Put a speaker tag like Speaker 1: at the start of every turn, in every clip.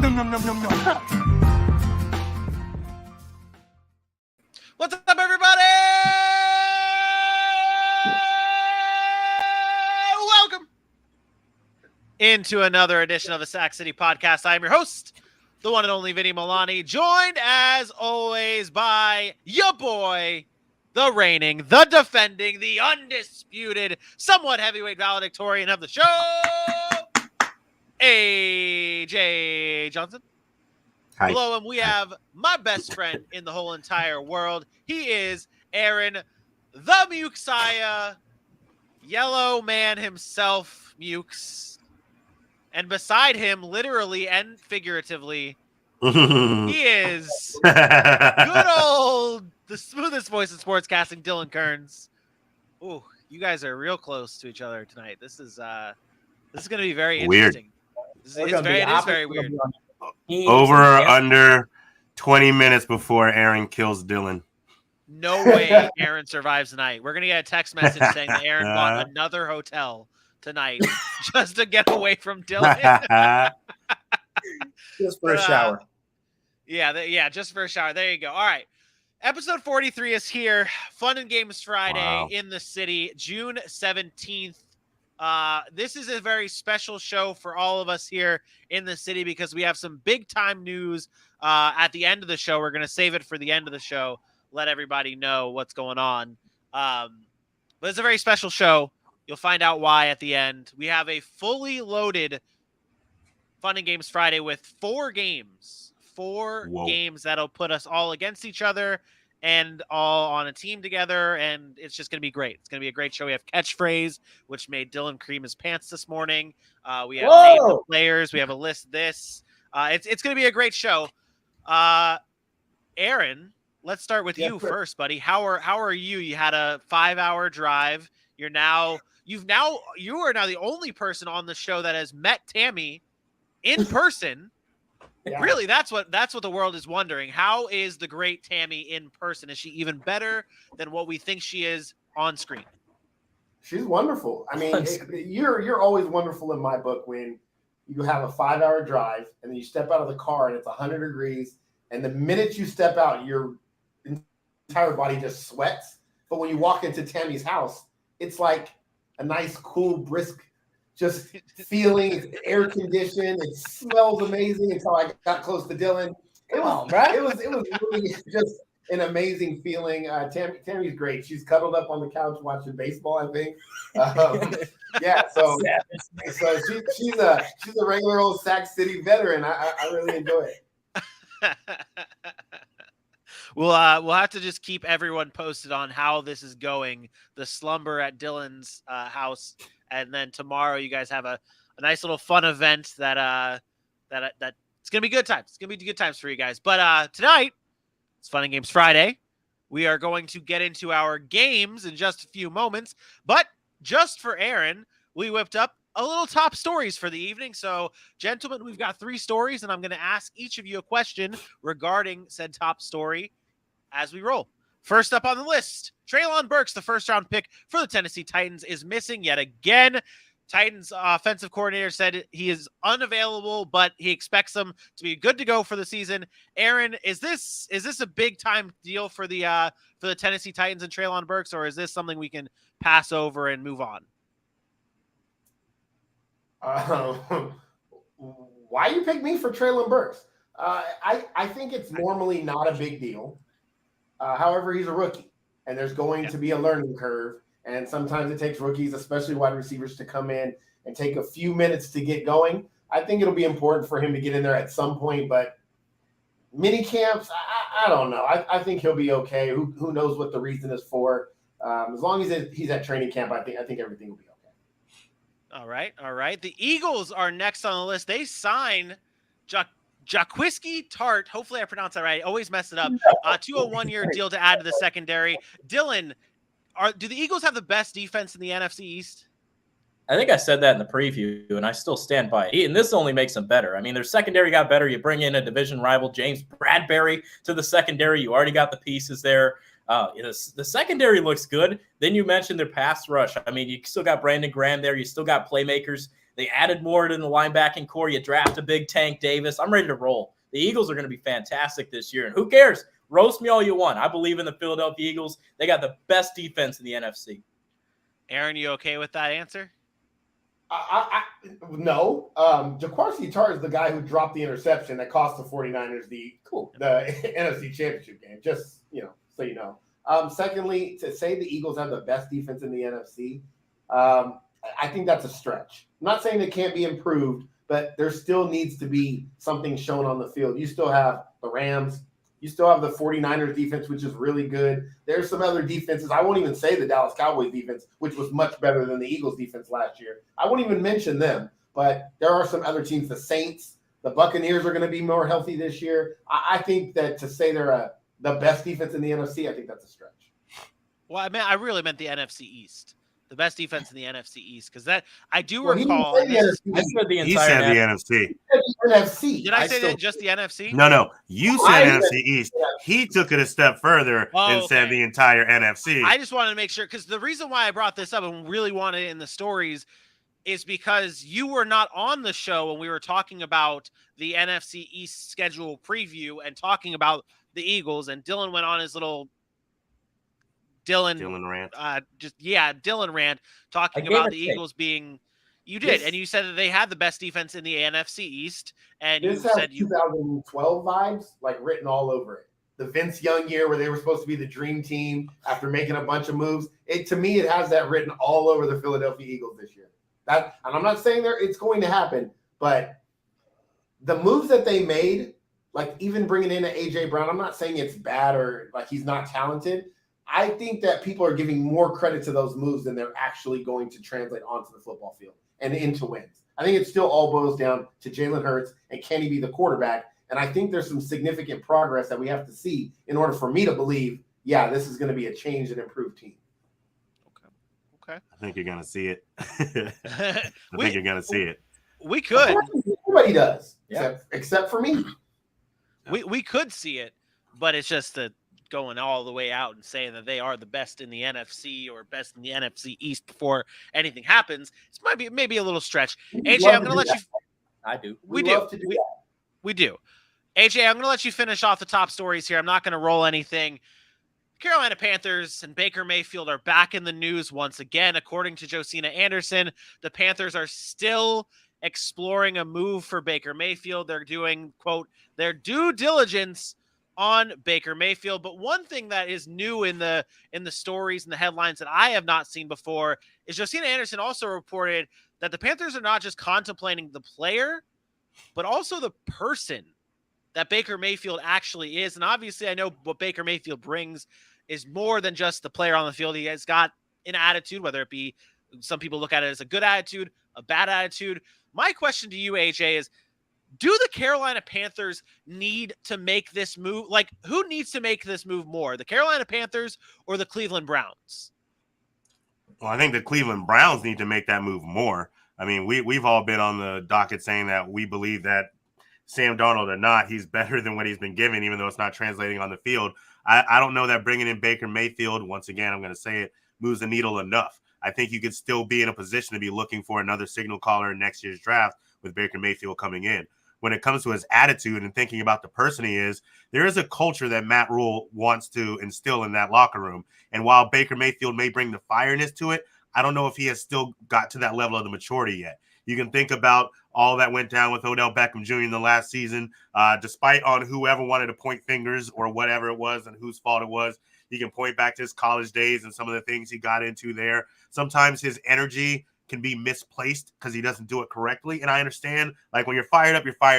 Speaker 1: nom, nom, nom, nom, nom.
Speaker 2: What's up, everybody? Welcome into another edition of the Sac City Podcast. I am your host, the one and only Vinny Milani, joined as always by your boy, the reigning, the defending, the undisputed, somewhat heavyweight valedictorian of the show, AJ Johnson.
Speaker 3: Hi.
Speaker 2: Below him, we have my best friend in the whole entire world. He is Aaron, the Mukesiah, yellow man himself, Mukes. And beside him, literally and figuratively, he is good old, the smoothest voice in sportscasting, Dylan Kearns. Ooh, you guys are real close to each other tonight. This is going to be very
Speaker 3: Weird.
Speaker 2: interesting. It is very weird.
Speaker 3: Over or under 20 minutes before Aaron kills Dylan.
Speaker 2: No way Aaron survives tonight. We're going to get a text message saying that Aaron bought another hotel tonight just to get away from Dylan.
Speaker 4: Just for a shower.
Speaker 2: Yeah, just for a shower. There you go. All right. Episode 43 is here. Fun and Games Friday in the city, June 17th. This is a very special show for all of us here in the city because we have some big time news at the end of the show. We're going to save it for the end of the show, let everybody know what's going on. But it's a very special show. You'll find out why at the end. We have a fully loaded Fun and Games Friday with four games that'll put us all against each other and all on a team together, and it's just going to be great. It's going to be a great show. We have Catchphrase, which made Dylan cream his pants this morning. We have Name the Players. We have a list this. It's going to be a great show. Aaron, let's start with you first, buddy. How are you? You had a 5-hour drive. You are now the only person on the show that has met Tammy in person. Yeah. Really, that's what the world is wondering. How is the great Tammy in person? Is she even better than what we think she is on screen?
Speaker 4: She's wonderful. I mean, you're always wonderful in my book when you have a 5-hour drive and then you step out of the car and it's 100 degrees, and the minute you step out, your entire body just sweats. But when you walk into Tammy's house, it's like a nice, cool, brisk, just feeling. It's air conditioned. It smells amazing until I got close to Dylan. It was really just an amazing feeling. Tammy's great. She's cuddled up on the couch watching baseball, I think. So she's a regular old Sac City veteran. I really enjoy it.
Speaker 2: We'll have to just keep everyone posted on how this is going. The slumber at Dylan's house. And then tomorrow you guys have a nice little fun event that it's going to be good times. It's going to be good times for you guys. But tonight, it's Fun and Games Friday. We are going to get into our games in just a few moments. But just for Aaron, we whipped up a little top stories for the evening. So, gentlemen, we've got 3 stories, and I'm going to ask each of you a question regarding said top story as we roll. First up on the list, Treylon Burks, the first-round pick for the Tennessee Titans, is missing yet again. Titans offensive coordinator said he is unavailable, but he expects them to be good to go for the season. Aaron, is this a big-time deal for the Tennessee Titans and Treylon Burks, or is this something we can pass over and move on?
Speaker 4: Why you pick me for Treylon Burks? I think it's normally not a big deal. However, he's a rookie, and there's going to be a learning curve. And sometimes it takes rookies, especially wide receivers, to come in and take a few minutes to get going. I think it'll be important for him to get in there at some point, but mini camps, I don't know. I think he'll be okay. Who knows what the reason is for? As long as he's at training camp, I think everything will be okay.
Speaker 2: All right. The Eagles are next on the list. They sign Jaquiski Tart, hopefully I pronounced that right. I always mess it up. To a 1-year deal to add to the secondary. Dylan, do the Eagles have the best defense in the NFC East?
Speaker 5: I think I said that in the preview, and I still stand by it. And this only makes them better. I mean, their secondary got better. You bring in a division rival, James Bradberry, to the secondary. You already got the pieces there. The secondary looks good. Then you mentioned their pass rush. I mean, you still got Brandon Graham there. You still got playmakers. They added more to the linebacking core. You draft a big Tank Davis. I'm ready to roll. The Eagles are going to be fantastic this year. And who cares? Roast me all you want. I believe in the Philadelphia Eagles. They got the best defense in the NFC.
Speaker 2: Aaron, you okay with that answer?
Speaker 4: No. Jaquarci Tartt is the guy who dropped the interception that cost the 49ers the NFC Championship game, just, so you know. Secondly, to say the Eagles have the best defense in the NFC, I think that's a stretch. I'm not saying it can't be improved, but there still needs to be something shown on the field. You still have the Rams. You still have the 49ers defense, which is really good. There's some other defenses. I won't even say the Dallas Cowboys defense, which was much better than the Eagles defense last year. I won't even mention them, but there are some other teams. The Saints, the Buccaneers are going to be more healthy this year. I think that to say they're the best defense in the NFC, I think that's a stretch.
Speaker 2: Well, I really meant the NFC East. The best defense in the NFC East, because that I do
Speaker 4: Well, he didn't
Speaker 2: recall.
Speaker 4: say the NFC.
Speaker 5: I said the
Speaker 3: He
Speaker 5: entire
Speaker 3: said the
Speaker 5: NFC.
Speaker 3: NFC.
Speaker 2: Did I say that just the NFC?
Speaker 3: No. You said
Speaker 4: I
Speaker 3: NFC
Speaker 4: said-
Speaker 3: East. He took it a step further and said
Speaker 2: okay.
Speaker 3: the entire NFC.
Speaker 2: I just wanted to make sure, because the reason why I brought this up and really wanted it in the stories is because you were not on the show when we were talking about the NFC East schedule preview and talking about the Eagles, and Dylan went on his little Dylan
Speaker 3: rant.
Speaker 2: Dylan rant talking
Speaker 5: gave
Speaker 2: about
Speaker 5: a
Speaker 2: the
Speaker 5: take.
Speaker 2: Eagles being. You did,
Speaker 4: This-
Speaker 2: and you said that they had the best defense in the NFC East, and you
Speaker 4: This has
Speaker 2: said
Speaker 4: 2012 vibes, like written all over it. The Vince Young year where they were supposed to be the dream team after making a bunch of moves. To me, it has that written all over the Philadelphia Eagles this year. And I'm not saying it's going to happen, but the moves that they made, like even bringing in an AJ Brown, I'm not saying it's bad or like he's not talented. I think that people are giving more credit to those moves than they're actually going to translate onto the football field and into wins. I think it still all boils down to Jalen Hurts and can he be the quarterback? And I think there's some significant progress that we have to see in order for me to believe, yeah, this is going to be a changed and improved team.
Speaker 2: okay.
Speaker 3: I think you're gonna see it. I think you're gonna see it.
Speaker 2: We could.
Speaker 4: Everybody does,
Speaker 5: Yeah.
Speaker 4: except for me.
Speaker 2: We could see it, but it's just going all the way out and saying that they are the best in the NFC or best in the NFC East before anything happens. This might be maybe a little stretch. AJ, I'm going to let you.
Speaker 5: I do.
Speaker 2: We
Speaker 4: love
Speaker 2: do.
Speaker 4: to do that.
Speaker 2: We do. AJ, I'm going to let you finish off the top stories here. I'm not going to roll anything. Carolina Panthers and Baker Mayfield are back in the news once again. According to Josina Anderson, the Panthers are still exploring a move for Baker Mayfield. They're doing, quote, their due diligence on Baker Mayfield. But one thing that is new in the stories and the headlines that I have not seen before is Josina Anderson also reported that the Panthers are not just contemplating the player, but also the person that Baker Mayfield actually is. And obviously I know what Baker Mayfield brings is more than just the player on the field. He has got an attitude, whether it be some people look at it as a good attitude, a bad attitude. My question to you, AJ, is do the Carolina Panthers need to make this move? Like, who needs to make this move more, the Carolina Panthers or the Cleveland Browns?
Speaker 3: Well, I think the Cleveland Browns need to make that move more. I mean, we've all been on the docket saying that we believe that Sam Darnold or not, he's better than what he's been given, even though it's not translating on the field. I don't know that bringing in Baker Mayfield, once again, I'm going to say it, moves the needle enough. I think you could still be in a position to be looking for another signal caller in next year's draft with Baker Mayfield coming in. When it comes to his attitude and thinking about the person he is, there is a culture that Matt Rule wants to instill in that locker room. And while Baker Mayfield may bring the fireness to it, I don't know if he has still got to that level of the maturity yet. You can think about all that went down with Odell Beckham Jr. in the last season, despite on whoever wanted to point fingers or whatever it was and whose fault it was. You can point back to his college days and some of the things he got into there. Sometimes his energy can be misplaced because he doesn't do it correctly. And I understand, like, when you're fired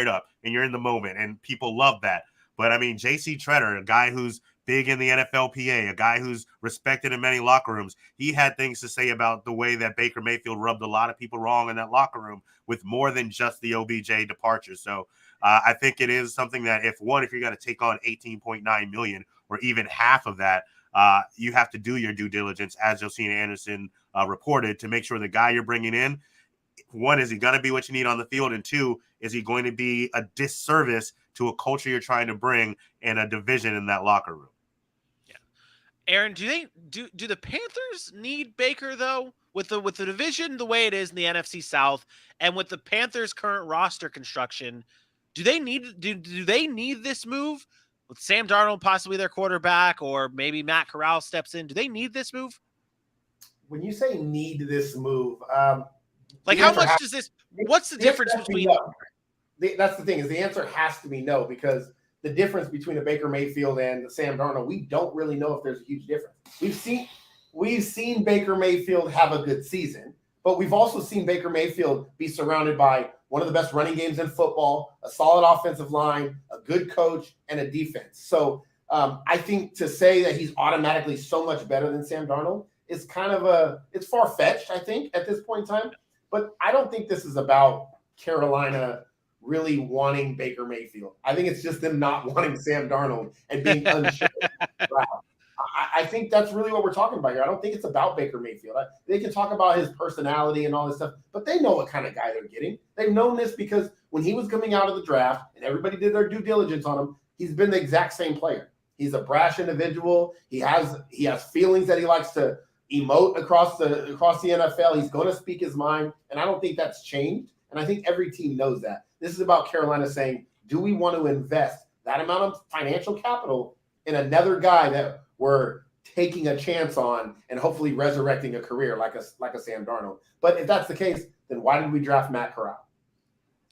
Speaker 3: up and you're in the moment and people love that. But I mean, JC Tretter, a guy who's big in the NFLPA, a guy who's respected in many locker rooms, he had things to say about the way that Baker Mayfield rubbed a lot of people wrong in that locker room with more than just the OBJ departure. So I think it is something that if you're going to take on $18.9 million or even half of that, you have to do your due diligence, as Josina Anderson reported, to make sure the guy you're bringing in, one, is he going to be what you need on the field? And two, is he going to be a disservice to a culture you're trying to bring and a division in that locker room?
Speaker 2: Yeah. Aaron, do the Panthers need Baker though? with the division the way it is in the NFC South, and with the Panthers' current roster construction, do they need this move with Sam Darnold possibly their quarterback, or maybe Matt Corral steps in? Do they need this move?
Speaker 4: When you say need this move,
Speaker 2: like how much does this? What's the difference between?
Speaker 4: No. That's the thing, is the answer has to be no, because the difference between a Baker Mayfield and Sam Darnold, we don't really know if there's a huge difference. We've seen Baker Mayfield have a good season, but we've also seen Baker Mayfield be surrounded by one of the best running games in football, a solid offensive line, a good coach, and a defense. So I think to say that he's automatically so much better than Sam Darnold is it's far-fetched, I think, at this point in time. But I don't think this is about Carolina really wanting Baker Mayfield. I think it's just them not wanting Sam Darnold and being unsure. I think that's really what we're talking about here. I don't think it's about Baker Mayfield. They can talk about his personality and all this stuff, but they know what kind of guy they're getting. They've known this because when he was coming out of the draft and everybody did their due diligence on him, he's been the exact same player. He's a brash individual. He has feelings that he likes to emote across the NFL. He's going to speak his mind, and I don't think that's changed. And I think every team knows that. This is about Carolina saying, do we want to invest that amount of financial capital in another guy that we're taking a chance on and hopefully resurrecting a career like a Sam Darnold? But if that's the case, then why did we draft Matt Corral?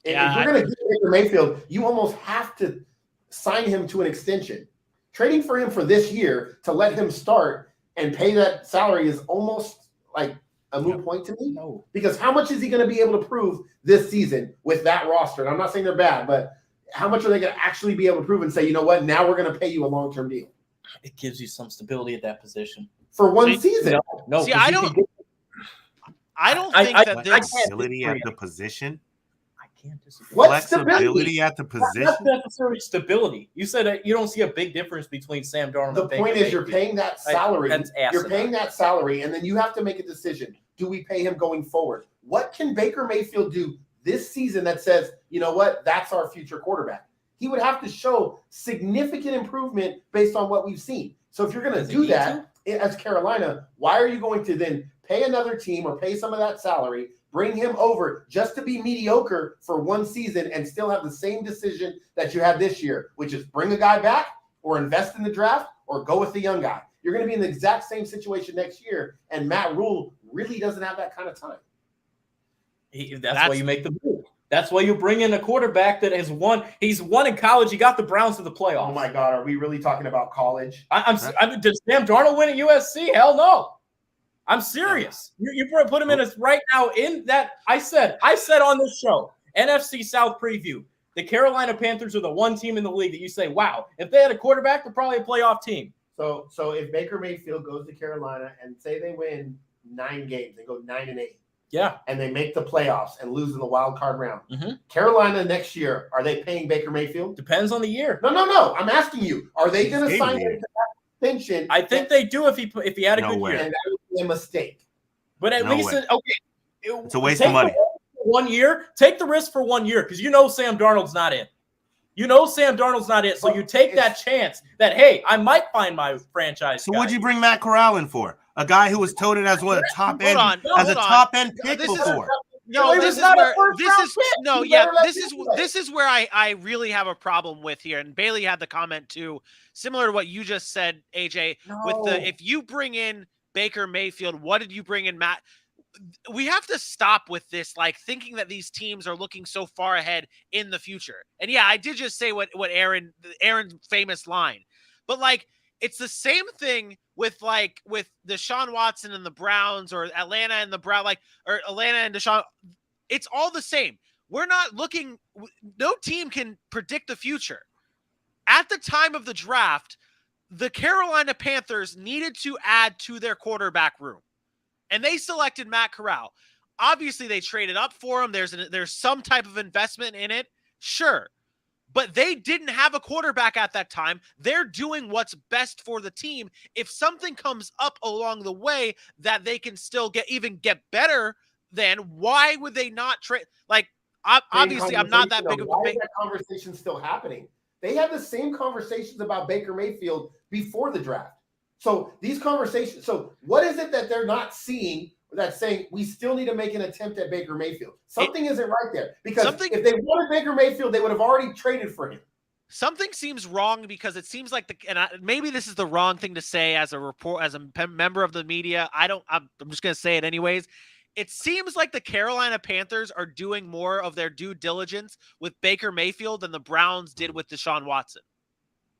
Speaker 4: If you're going to get Baker Mayfield, you almost have to sign him to an extension. Trading for him for this year to let him start and pay that salary is almost like a moot point to me.
Speaker 5: No.
Speaker 4: Because how much is he going to be able to prove this season with that roster? And I'm not saying they're bad, but how much are they going to actually be able to prove and say, you know what, now we're going to pay you a long-term deal?
Speaker 5: It gives you some stability at that position.
Speaker 4: For one season.
Speaker 5: No.
Speaker 2: See, I don't think that this
Speaker 3: flexibility at the position.
Speaker 5: I can't disagree.
Speaker 4: What
Speaker 3: Flexibility at the position.
Speaker 5: Not necessarily stability. You said that you don't see a big difference between Sam Darnold.
Speaker 4: The
Speaker 5: and Baker
Speaker 4: point is, you're
Speaker 5: Mayfield.
Speaker 4: paying that salary.
Speaker 5: That's
Speaker 4: You're paying that salary, and then you have to make a decision. Do we pay him going forward? What can Baker Mayfield do this season that says, you know what, that's our future quarterback? He would have to show significant improvement based on what we've seen. So if you're going to do that as Carolina, why are you going to then pay another team or pay some of that salary, bring him over just to be mediocre for one season and still have the same decision that you had this year, which is bring a guy back or invest in the draft or go with the young guy? You're going to be in the exact same situation next year, and Matt Rule really doesn't have that kind of time.
Speaker 5: That's why you make the move. That's why you bring in a quarterback that has won. He's won in college. He got the Browns to the playoffs.
Speaker 4: Oh, my God. Are we really talking about college?
Speaker 5: Does Sam Darnold win at USC? Hell no. I'm serious. You put him in us right now in that. I said on this show, NFC South preview, the Carolina Panthers are the one team in the league that you say, wow, if they had a quarterback, they're probably a playoff team.
Speaker 4: So if Baker Mayfield goes to Carolina and say they win 9 games, they go 9-8.
Speaker 5: Yeah.
Speaker 4: And they make the playoffs and lose in the wild card round. Mm-hmm. Carolina next year, are they paying Baker Mayfield?
Speaker 5: Depends on the year.
Speaker 4: No. I'm asking you, are they going to sign him to that extension?
Speaker 5: I think they do if he had a good year.
Speaker 4: And that would be a mistake.
Speaker 5: But at least
Speaker 3: it's a waste of money.
Speaker 5: 1 year, take the risk for 1 year because you know Sam Darnold's not in. You know Sam Darnold's not in, so you take that chance that, hey, I might find my franchise.
Speaker 3: So what'd you bring Matt Corral in for? A guy who was touted as a top end pick before.
Speaker 2: This is where I really have a problem with here. And Bailey had the comment too, similar to what you just said, AJ. If you bring in Baker Mayfield, what did you bring in Matt? We have to stop with this, like thinking that these teams are looking so far ahead in the future. And yeah, I did just say what Aaron's famous line, but like it's the same thing with Deshaun Watson and the Browns, or Atlanta and the Brown, or Atlanta and Deshaun. It's all the same. We're not looking. No team can predict the future. At the time of the draft, the Carolina Panthers needed to add to their quarterback room, and they selected Matt Corral. Obviously, they traded up for him. There's some type of investment in it, sure. But they didn't have a quarterback at that time. They're doing what's best for the team. If something comes up along the way that they can still get better, then why would they not trade? Obviously, I'm not that big of a
Speaker 4: Why is that conversation still happening? They had the same conversations about Baker Mayfield before the draft. So these conversations. So what is it that they're not seeing that's saying we still need to make an attempt at Baker Mayfield. Something isn't right there, because if they wanted Baker Mayfield, they would have already traded for him.
Speaker 2: Something seems wrong, because it seems like maybe this is the wrong thing to say as a member of the media. I'm just going to say it anyways. It seems like the Carolina Panthers are doing more of their due diligence with Baker Mayfield than the Browns did with Deshaun Watson.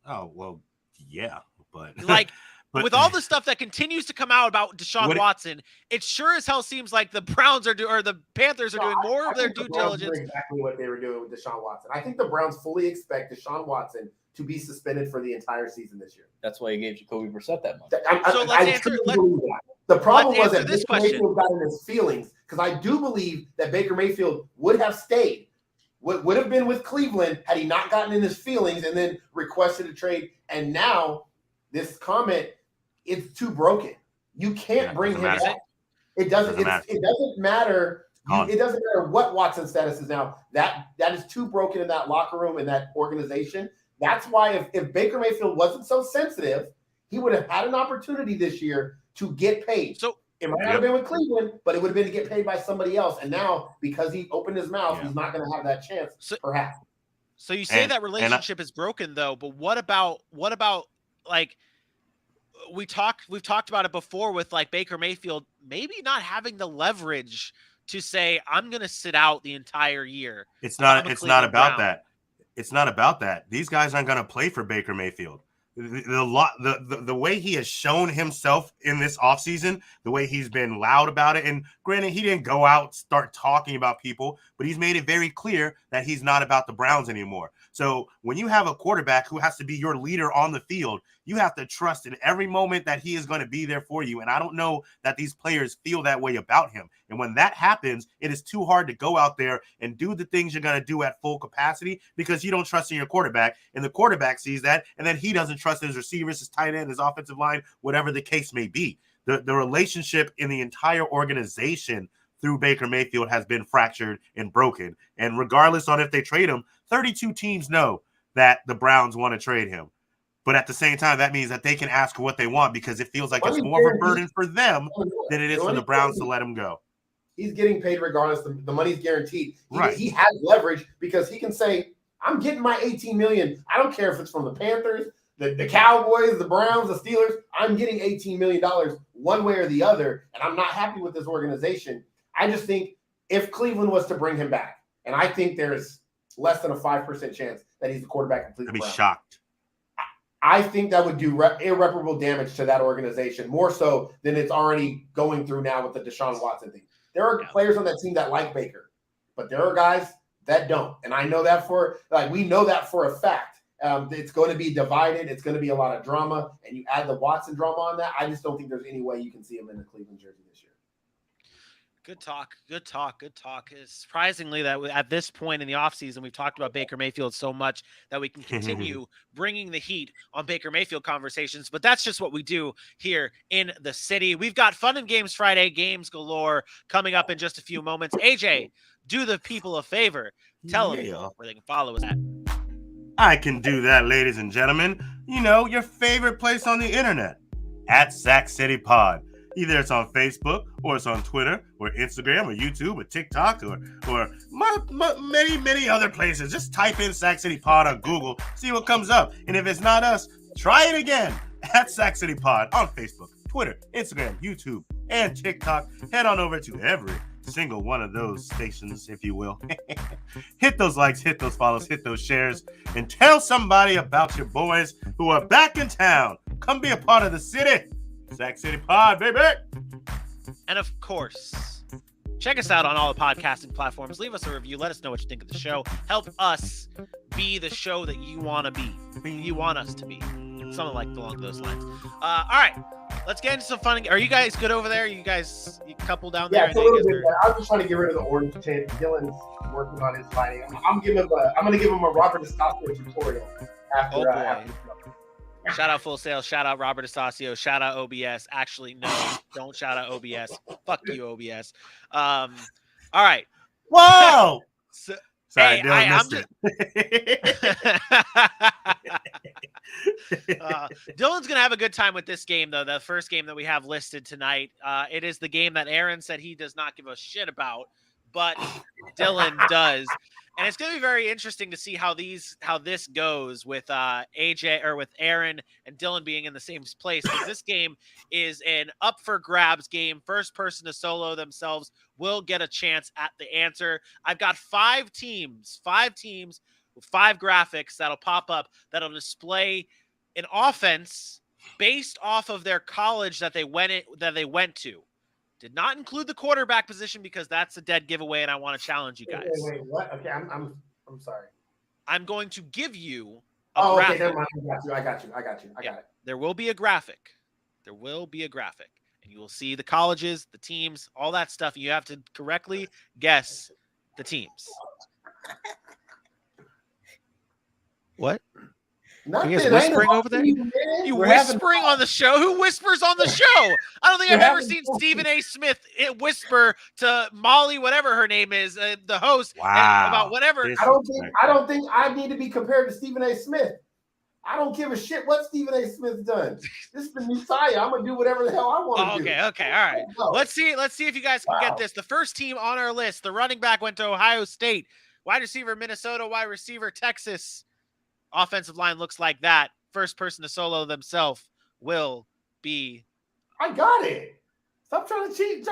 Speaker 3: Oh, well, yeah, but
Speaker 2: with all the stuff that continues to come out about Deshaun Watson, it sure as hell seems like the Browns or the Panthers are doing more of their due diligence.
Speaker 4: Exactly what they were doing with Deshaun Watson. I think the Browns fully expect Deshaun Watson to be suspended for the entire season this year.
Speaker 5: That's why he gave Jacoby Brissett that money.
Speaker 4: The problem was that Baker Mayfield got in his feelings, because I do believe that Baker Mayfield would have stayed, would have been with Cleveland had he not gotten in his feelings and then requested a trade. And now this comment, it's too broken. You can't bring him back. It doesn't matter. It doesn't matter. It doesn't matter what Watson's status is now. That is too broken in that locker room and that organization. That's why if Baker Mayfield wasn't so sensitive, he would have had an opportunity this year to get paid.
Speaker 2: So
Speaker 4: it might not have been with Cleveland, but it would have been to get paid by somebody else. And now, because he opened his mouth, he's not going to have that chance, perhaps.
Speaker 2: So you say that relationship is broken, though, but what about like we've talked about it before with like Baker Mayfield maybe not having the leverage to say, I'm going to sit out the entire year.
Speaker 3: It's not about that. It's not about that. These guys aren't going to play for Baker Mayfield. The way he has shown himself in this offseason, the way he's been loud about it, and granted, he didn't go out start talking about people, but he's made it very clear that he's not about the Browns anymore. So when you have a quarterback who has to be your leader on the field, you have to trust in every moment that he is going to be there for you. And I don't know that these players feel that way about him. And when that happens, it is too hard to go out there and do the things you're going to do at full capacity, because you don't trust in your quarterback, and the quarterback sees that, and then he doesn't trust his receivers, his tight end, his offensive line, whatever the case may be. The relationship in the entire organization through Baker Mayfield has been fractured and broken. And regardless on if they trade him, 32 teams know that the Browns want to trade him. But at the same time, that means that they can ask for what they want, because it feels like it's more of a burden for them than it is for the Browns to let him go.
Speaker 4: He's getting paid regardless. The money's guaranteed. He has leverage, because he can say, I'm getting my $18 million. I don't care if it's from the Panthers, the Cowboys, the Browns, the Steelers. I'm getting $18 million one way or the other, and I'm not happy with this organization. I just think if Cleveland was to bring him back, and I think there's less than a 5% chance that he's the quarterback of Cleveland Browns.
Speaker 3: I'd be shocked.
Speaker 4: I think that would do irreparable damage to that organization, more so than it's already going through now with the Deshaun Watson thing. There are players on that team that like Baker, but there are guys that don't. And I know that we know that for a fact. It's going to be divided. It's going to be a lot of drama, and you add the Watson drama on that. I just don't think there's any way you can see him in the Cleveland jersey this year.
Speaker 2: Good talk. It's surprisingly that at this point in the offseason, we've talked about Baker Mayfield so much that we can continue bringing the heat on Baker Mayfield conversations, but that's just what we do here in the city. We've got Fun and Games Friday, games galore, coming up in just a few moments. AJ, do the people a favor. Tell them where they can follow us at.
Speaker 3: I can do that, ladies and gentlemen. You know, your favorite place on the internet, at Sac City Pod. Either it's on Facebook, or it's on Twitter, or Instagram, or YouTube, or TikTok, or many other places. Just type in Sac City Pod on Google, see what comes up. And if it's not us, try it again. At Sac City Pod on Facebook, Twitter, Instagram, YouTube, and TikTok. Head on over to every single one of those stations, if you will. Hit those likes, hit those follows, hit those shares, and tell somebody about your boys who are back in town. Come be a part of the city. Sac City Pod, baby.
Speaker 2: And of course, check us out on all the podcasting platforms. Leave us a review. Let us know what you think of the show. Help us be the show that you want to be. You want us to be. Something like along those lines. All right. Let's get into some fun. Are you guys good over there? You couple down there?
Speaker 4: Yeah, it's a little bit. I'm just trying to get rid of the orange tint. Dylan's working on his fighting. I'm going to give him a Robert Estacio tutorial after.
Speaker 2: Shout out Full Sail. Shout out Robert Estacio. Shout out OBS. Actually, no, don't shout out OBS. Fuck you, OBS. All right.
Speaker 3: Whoa.
Speaker 2: Sorry,
Speaker 3: Dylan missed it.
Speaker 2: Dylan's going to have a good time with this game, though. The first game that we have listed tonight. It is the game that Aaron said he does not give a shit about, but Dylan does. And it's going to be very interesting to see how this goes with AJ or with Aaron and Dylan being in the same place. Because this game is an up for grabs game. First person to solo themselves will get a chance at the answer. I've got 5 teams with 5 graphics that'll pop up that'll display an offense based off of their college that they went to. Did not include the quarterback position because that's a dead giveaway, and I want to challenge you guys.
Speaker 4: Wait, what? Okay, I'm sorry.
Speaker 2: I'm going to give you a graphic.
Speaker 4: Okay, never mind. I got you. I got it.
Speaker 2: There will be a graphic. And you will see the colleges, the teams, all that stuff. You have to correctly guess the teams. What?
Speaker 4: Nothing.
Speaker 2: You guys whispering over there? You whispering on the show? Who whispers on the show? I don't think I've ever seen Stephen A. Smith whisper to Molly, whatever her name is, the host, about whatever.
Speaker 4: I don't think I need to be compared to Stephen A. Smith. I don't give a shit what Stephen A. Smith's done. This is the Messiah. I'm gonna do whatever the hell I want to do.
Speaker 2: Okay, all right. Let's see if you guys can get this. The first team on our list, the running back went to Ohio State, wide receiver Minnesota, wide receiver Texas. Offensive line looks like that. First person to solo themselves will be.
Speaker 4: I got it. Stop trying to cheat.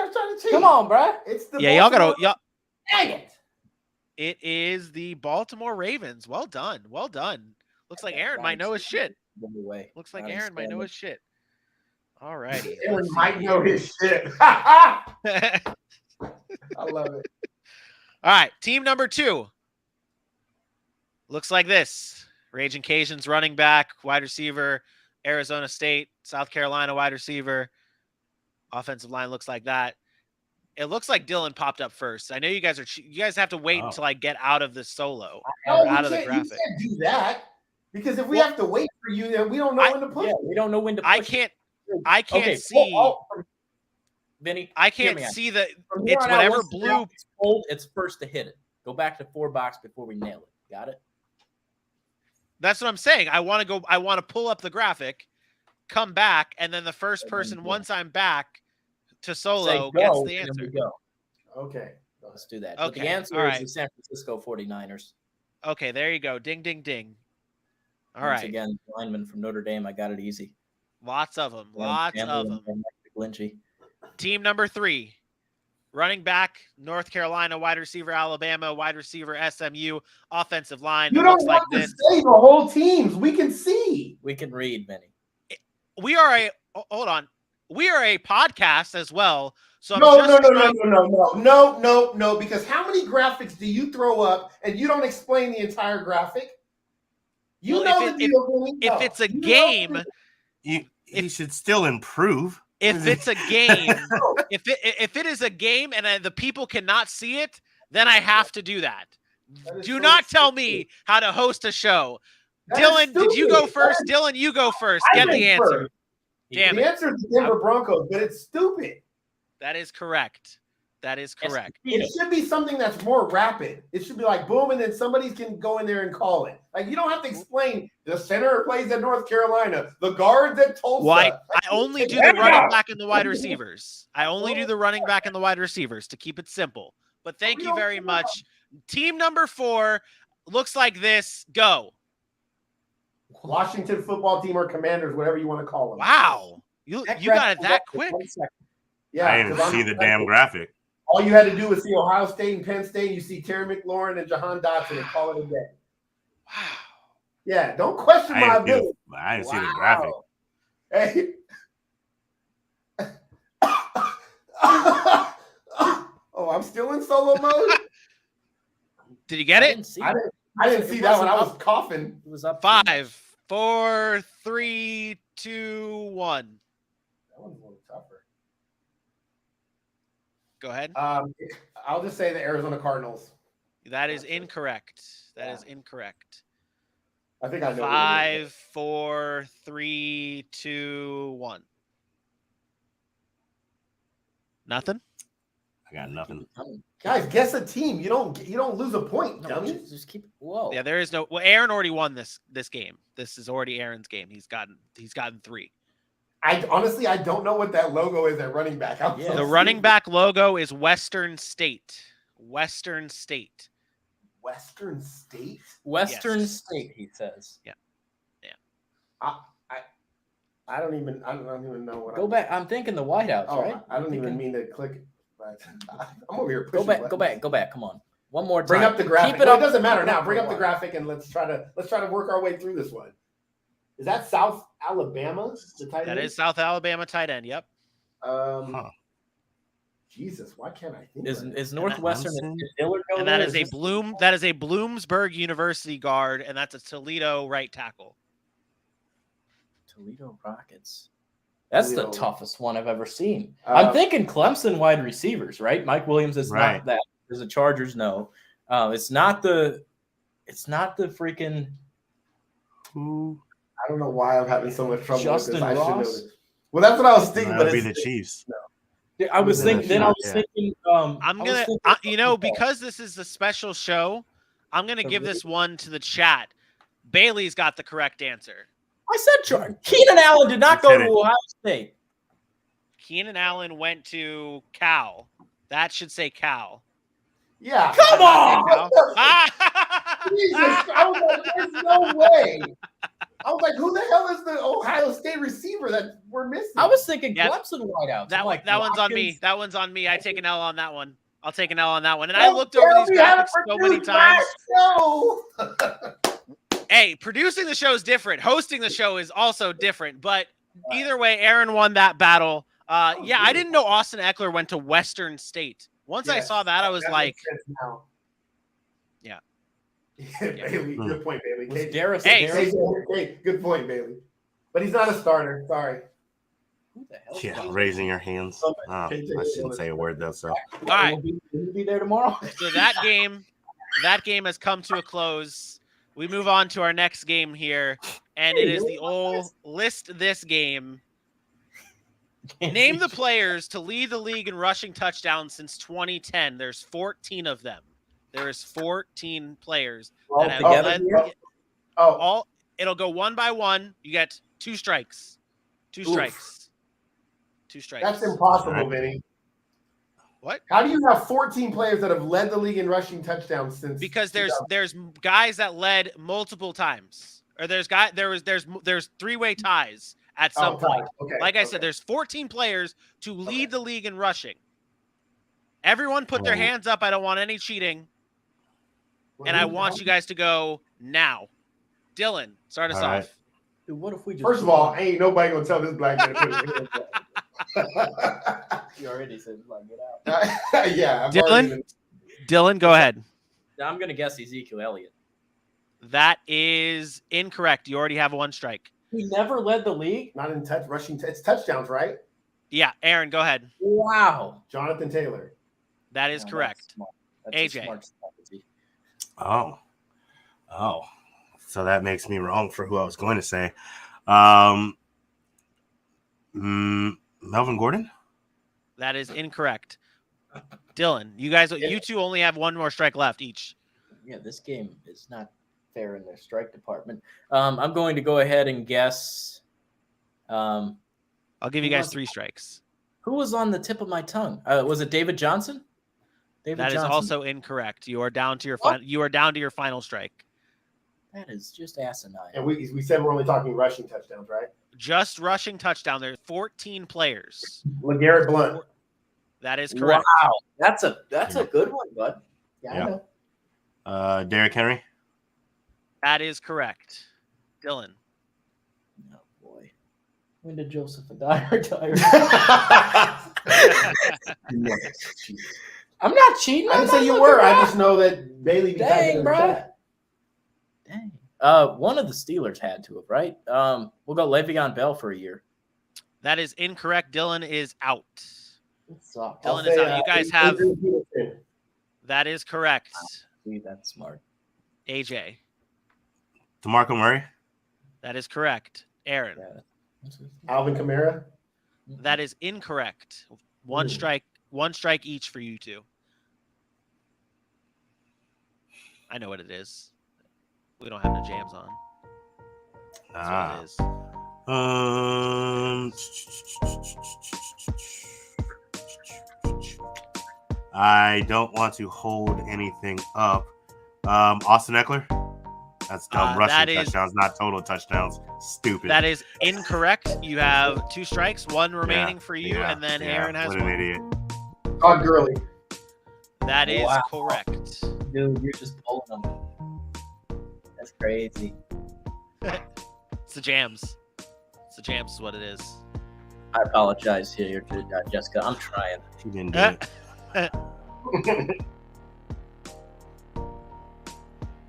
Speaker 5: Come on, bro.
Speaker 4: It's the
Speaker 2: y'all gotta.
Speaker 4: Dang it.
Speaker 2: It is the Baltimore Ravens. Well done. Looks like Aaron might know his shit. Looks like Aaron might know his shit. All righty.
Speaker 4: Aaron might know his shit. I love it.
Speaker 2: All right, team number 2. Looks like this. Raging Cajuns running back, wide receiver, Arizona State, South Carolina wide receiver. Offensive line looks like that. It looks like Dylan popped up first. I know you guys have to wait until I get out of the solo or out of the graphic.
Speaker 4: You can't do that because if we have to wait for you, then we don't know when to push.
Speaker 5: Yeah, we don't know when to push.
Speaker 2: I can't see.
Speaker 5: Vinny,
Speaker 2: I can't see the. It's whatever blue.
Speaker 5: It's cold. It's first to hit it. Go back to 4 box before we nail it. Got it.
Speaker 2: That's what I'm saying. I want to pull up the graphic, come back, and then the first person, once I'm back to solo, gets the answer.
Speaker 5: Go.
Speaker 4: Okay.
Speaker 5: Let's do that.
Speaker 2: Okay.
Speaker 5: But the answer is the San Francisco 49ers.
Speaker 2: Okay, there you go. Ding, ding, ding. All
Speaker 5: Once
Speaker 2: right.
Speaker 5: again, lineman from Notre Dame. I got it easy.
Speaker 2: Lots of them.
Speaker 5: Lynchy.
Speaker 2: Team number 3. Running back, North Carolina, wide receiver, Alabama, wide receiver, SMU, offensive line.
Speaker 4: You don't want to say the whole teams. We can see.
Speaker 5: We can read, Vinny.
Speaker 2: We are a podcast as well. So
Speaker 4: No, because how many graphics do you throw up and you don't explain the entire graphic?
Speaker 2: If it's a game,
Speaker 3: you should still improve.
Speaker 2: If it's a game, if it is a game and the people cannot see it, then I have to do that. Do not tell me how to host a show. Dylan, did you go first? Dylan, you go first. Get the answer. Damn it.
Speaker 4: The answer is the Denver Broncos, but it's stupid.
Speaker 2: That is correct.
Speaker 4: It should be something that's more rapid. It should be like boom, and then somebody can go in there and call it. Like you don't have to explain the center plays at North Carolina, the guards at Tulsa.
Speaker 2: I only do the running back and the wide receivers. To keep it simple. But thank you very much. Team number 4 looks like this. Go.
Speaker 4: Washington football team or Commanders, whatever you want to call them.
Speaker 2: Wow. You got it that quick?
Speaker 4: Yeah.
Speaker 3: I didn't see the damn graphic.
Speaker 4: All you had to do was see Ohio State and Penn State. You see Terry McLaurin and Jahan Dotson and call it a day.
Speaker 2: Wow.
Speaker 4: Yeah, don't question my ability.
Speaker 3: I didn't see the graphic.
Speaker 4: Hey. Oh, I'm still in solo mode?
Speaker 2: Did you get it?
Speaker 4: I didn't see that one. I was coughing.
Speaker 5: It was up
Speaker 2: 5, 4, 3, 2, 1.
Speaker 4: That one's a little tougher.
Speaker 2: Go ahead.
Speaker 4: I'll just say the Arizona Cardinals.
Speaker 2: That is incorrect. That is incorrect.
Speaker 4: I think I know.
Speaker 2: 5, 4, 3, 2, 1. Nothing?
Speaker 3: I got nothing.
Speaker 4: Guys, guess a team. You don't lose a point,
Speaker 5: No,
Speaker 4: dummy.
Speaker 5: just keep. Whoa.
Speaker 2: Yeah, there is no. Well, Aaron already won this game. This is already Aaron's game. He's gotten 3.
Speaker 4: I honestly don't know what that logo is at running back.
Speaker 5: Yeah.
Speaker 2: The running back logo is Western State. Western State.
Speaker 4: Western State.
Speaker 5: Western
Speaker 2: Yes.
Speaker 5: State, he says.
Speaker 4: I don't even know what.
Speaker 5: Go back. I'm thinking the Whiteouts,
Speaker 4: Oh,
Speaker 5: right?
Speaker 4: I don't even mean to click. But I'm over here. Pushing
Speaker 5: Go back. Come on. One more time.
Speaker 4: Bring up the graphic.
Speaker 5: Keep it
Speaker 4: Well,
Speaker 5: up.
Speaker 4: it doesn't matter
Speaker 5: Keep it
Speaker 4: now.
Speaker 5: up
Speaker 4: Bring
Speaker 5: for
Speaker 4: up
Speaker 5: a
Speaker 4: the
Speaker 5: while.
Speaker 4: graphic and let's try to work our way through this one. Is that South Alabama? The tight
Speaker 2: That
Speaker 4: end?
Speaker 2: is South Alabama tight end. Yep.
Speaker 3: Huh.
Speaker 4: Jesus, why can't I think?
Speaker 5: Is
Speaker 4: right
Speaker 5: is
Speaker 2: that-
Speaker 5: Northwestern
Speaker 3: Clemson?
Speaker 5: is Dillard go
Speaker 2: And that
Speaker 5: there?
Speaker 2: is a
Speaker 5: this-
Speaker 2: Bloomsburg University guard, and that's a Toledo right tackle.
Speaker 5: Toledo Rockets. That's
Speaker 4: Toledo.
Speaker 5: the toughest one I've ever seen.
Speaker 4: Uh,
Speaker 5: I'm thinking Clemson wide receivers, right? Mike Williams is
Speaker 3: Right.
Speaker 5: not that. There's the Chargers, no. It's not the freaking
Speaker 3: Who?
Speaker 4: I don't know why I'm having so much trouble
Speaker 5: Justin
Speaker 4: with this. I should know
Speaker 5: Ross?
Speaker 4: this. Well, that's what I was thinking,
Speaker 3: That
Speaker 4: but
Speaker 3: would be
Speaker 4: it's
Speaker 3: the Chiefs.
Speaker 5: I was
Speaker 3: Yeah,
Speaker 5: thinking then I was
Speaker 3: yeah.
Speaker 5: thinking
Speaker 2: I'm
Speaker 5: I was
Speaker 2: gonna,
Speaker 5: thinking-
Speaker 2: because this is a special show, I'm gonna give
Speaker 4: Okay.
Speaker 2: this one to the chat. Bailey's got the correct answer.
Speaker 5: I said Chargers. Keenan Allen did not
Speaker 3: You
Speaker 5: go
Speaker 3: said
Speaker 5: to
Speaker 3: it.
Speaker 5: Ohio State.
Speaker 2: Keenan Allen went to Cal. That should say Cal.
Speaker 4: yeah.
Speaker 5: Come on!
Speaker 2: Cal.
Speaker 4: Jesus, I was like, there's no way. I was like, who the hell is the Ohio State receiver that we're missing?
Speaker 5: I was thinking
Speaker 2: Yeah.
Speaker 5: Clemson wideouts.
Speaker 2: That
Speaker 5: I'm like,
Speaker 2: that one's on me.
Speaker 5: Watkins.
Speaker 2: That one's on me. I take an L on that one. I'll take an L on that one. And I
Speaker 4: Don't
Speaker 2: looked over
Speaker 4: tell
Speaker 2: these
Speaker 4: me how to
Speaker 2: graphics so many
Speaker 4: produce
Speaker 2: times.
Speaker 4: my show.
Speaker 2: Hey, producing the show is different. Hosting the show is also different. But either way, Aaron won that battle. Yeah, I didn't know Austin Eckler went to Western State. Once I
Speaker 4: Yes,
Speaker 2: saw that, I was
Speaker 4: that
Speaker 2: like,
Speaker 4: makes sense now.
Speaker 2: Yeah.
Speaker 4: Bailey, good point, Bailey.
Speaker 5: Was
Speaker 4: KJ,
Speaker 5: Darius
Speaker 2: Hey,
Speaker 4: hey, good point, Bailey. But he's not a starter. Sorry.
Speaker 5: Who the hell?
Speaker 3: Yeah, raising your hands. Oh, I shouldn't say a word though, sir.
Speaker 2: all right.
Speaker 5: We'll be there tomorrow.
Speaker 2: So that game has come to a close. We move on to our next game here, and it is the old list this game. Name the players to lead the league in rushing touchdowns since 2010. There's 14 of them. There is 14 players that have
Speaker 5: together
Speaker 2: led.
Speaker 5: here?
Speaker 4: Oh,
Speaker 2: It'll go one by one. You get 2 strikes. 2
Speaker 4: Oof.
Speaker 2: strikes. 2 strikes.
Speaker 4: that's impossible,
Speaker 3: All right.
Speaker 4: Vinny.
Speaker 2: What?
Speaker 4: How do you have 14 players that have led the league in rushing touchdowns since?
Speaker 2: Because
Speaker 4: 2000?
Speaker 2: there's guys that led multiple times, or there's 3-way ties at some point.
Speaker 4: Okay.
Speaker 2: Like I
Speaker 4: okay.
Speaker 2: said, there's 14 players to lead the league in rushing. Everyone put their
Speaker 3: Well-
Speaker 2: hands up. I don't want any cheating,
Speaker 4: Well,
Speaker 2: and I
Speaker 4: who-
Speaker 2: want you guys to go now. Dylan, start us
Speaker 3: All
Speaker 2: off.
Speaker 3: right.
Speaker 5: Dude, what if we just
Speaker 4: First of all, ain't nobody gonna tell this black man to put his hands up.
Speaker 5: you already said like get out.
Speaker 4: Yeah. I've
Speaker 2: Dylan?
Speaker 4: already been-
Speaker 2: Dylan, go ahead.
Speaker 5: I'm gonna guess Ezekiel Elliott.
Speaker 2: That is incorrect. You already have 1 strike.
Speaker 5: He never led the league.
Speaker 4: Not in rushing. It's touchdowns, right?
Speaker 2: Yeah, Aaron, go ahead.
Speaker 5: Wow,
Speaker 4: Jonathan Taylor.
Speaker 2: That is
Speaker 5: No, that's
Speaker 2: correct.
Speaker 5: smart. That's
Speaker 2: AJ.
Speaker 5: a smart strategy.
Speaker 3: Oh. So that makes me wrong for who I was going to say. Melvin Gordon?
Speaker 2: That is incorrect. Dylan, you two only have 1 more strike left each.
Speaker 5: Yeah, this game is not fair in their strike department. I'm going to go ahead and guess.
Speaker 2: I'll give you
Speaker 5: Who
Speaker 2: guys
Speaker 5: was
Speaker 2: 3 strikes.
Speaker 5: Who was on the tip of my tongue? Was it David Johnson? David
Speaker 2: That is
Speaker 5: Johnson.
Speaker 2: also incorrect. You are down to your
Speaker 5: What?
Speaker 2: your final strike.
Speaker 5: That is just asinine.
Speaker 4: And we said we're only talking rushing touchdowns, right?
Speaker 2: Just rushing touchdown. There are 14 players.
Speaker 4: LeGarrette Blunt.
Speaker 2: That is correct.
Speaker 5: Wow, that's a good one, bud. Yeah,
Speaker 3: Yeah.
Speaker 5: I know.
Speaker 3: Derrick Henry?
Speaker 2: That is correct. Dylan.
Speaker 5: Oh boy, when did Joseph Adai retire? I'm not cheating.
Speaker 4: I
Speaker 5: I'm
Speaker 4: didn't say
Speaker 5: not
Speaker 4: you
Speaker 5: looking
Speaker 4: were. I
Speaker 5: back.
Speaker 4: just know that Bailey. be typing in
Speaker 5: Dang,
Speaker 4: the
Speaker 5: bro.
Speaker 4: chat.
Speaker 5: Dang. One of the Steelers had to have, right? We'll go Le'Veon Bell for a year.
Speaker 2: That is incorrect. Dylan is out.
Speaker 5: It sucks.
Speaker 2: Dylan
Speaker 4: I'll
Speaker 2: is
Speaker 4: say,
Speaker 2: out. You guys have.
Speaker 4: Adrian Peterson.
Speaker 2: That is correct.
Speaker 5: See, that's smart.
Speaker 2: AJ.
Speaker 3: DeMarco Murray?
Speaker 2: That is correct. Aaron.
Speaker 5: Yeah.
Speaker 4: Alvin Kamara.
Speaker 2: That is incorrect. 1
Speaker 4: Ooh.
Speaker 2: strike. One strike each for you two. I know what it is. We don't have no jams on. That's what it is.
Speaker 3: I don't want to hold anything up. Austin Eckler. That's dumb. Rushing touchdowns, not total touchdowns. Stupid.
Speaker 2: That is incorrect. You have 2 strikes, 1 remaining for you, and then Aaron has
Speaker 3: what
Speaker 2: 1.
Speaker 3: an idiot.
Speaker 4: Todd Gurley.
Speaker 2: That is
Speaker 5: Wow.
Speaker 2: correct.
Speaker 5: Dude, you're just pulling them. That's crazy.
Speaker 2: It's the jams. It's the jams is what it is.
Speaker 5: I apologize here, Jessica. I'm trying.
Speaker 3: He didn't do it.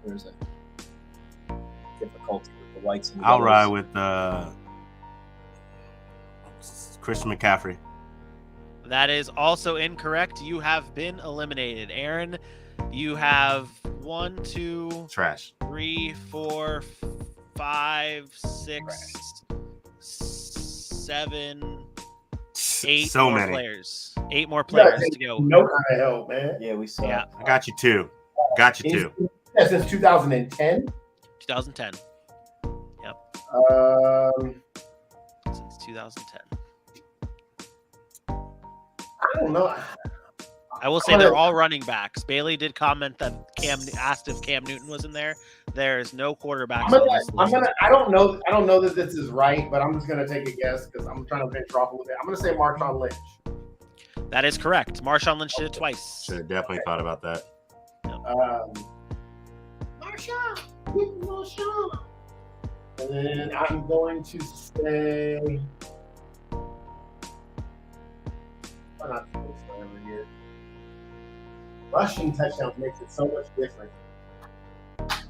Speaker 5: There's a difficulty with the whites and the
Speaker 3: I'll
Speaker 5: yellows.
Speaker 3: ride with Christian McCaffrey.
Speaker 2: That is also incorrect. You have been eliminated. Aaron, you have 1, 2,
Speaker 3: Trash.
Speaker 2: 3, 4, 5, 6, 7, 8
Speaker 3: So
Speaker 2: more
Speaker 3: many.
Speaker 2: players. 8 more players to go.
Speaker 4: No kind of help, man.
Speaker 5: Yeah, we saw.
Speaker 2: Yeah.
Speaker 3: I got you 2. Got you 2.
Speaker 4: Yeah, since 2010.
Speaker 2: 2010. Since 2010.
Speaker 4: I don't know.
Speaker 2: I will say they're all running backs. Bailey did comment that asked if Cam Newton was in there. There is no quarterbacks.
Speaker 4: I don't know that this is right, but I'm just gonna take a guess because I'm trying to venture off a little bit. I'm gonna say Marshawn Lynch.
Speaker 2: That is correct. Marshawn Lynch did it twice.
Speaker 3: Should have definitely thought about that.
Speaker 4: Marshawn. And then I'm going to say. Why not over here? Rushing touchdowns makes it so much different.
Speaker 2: That's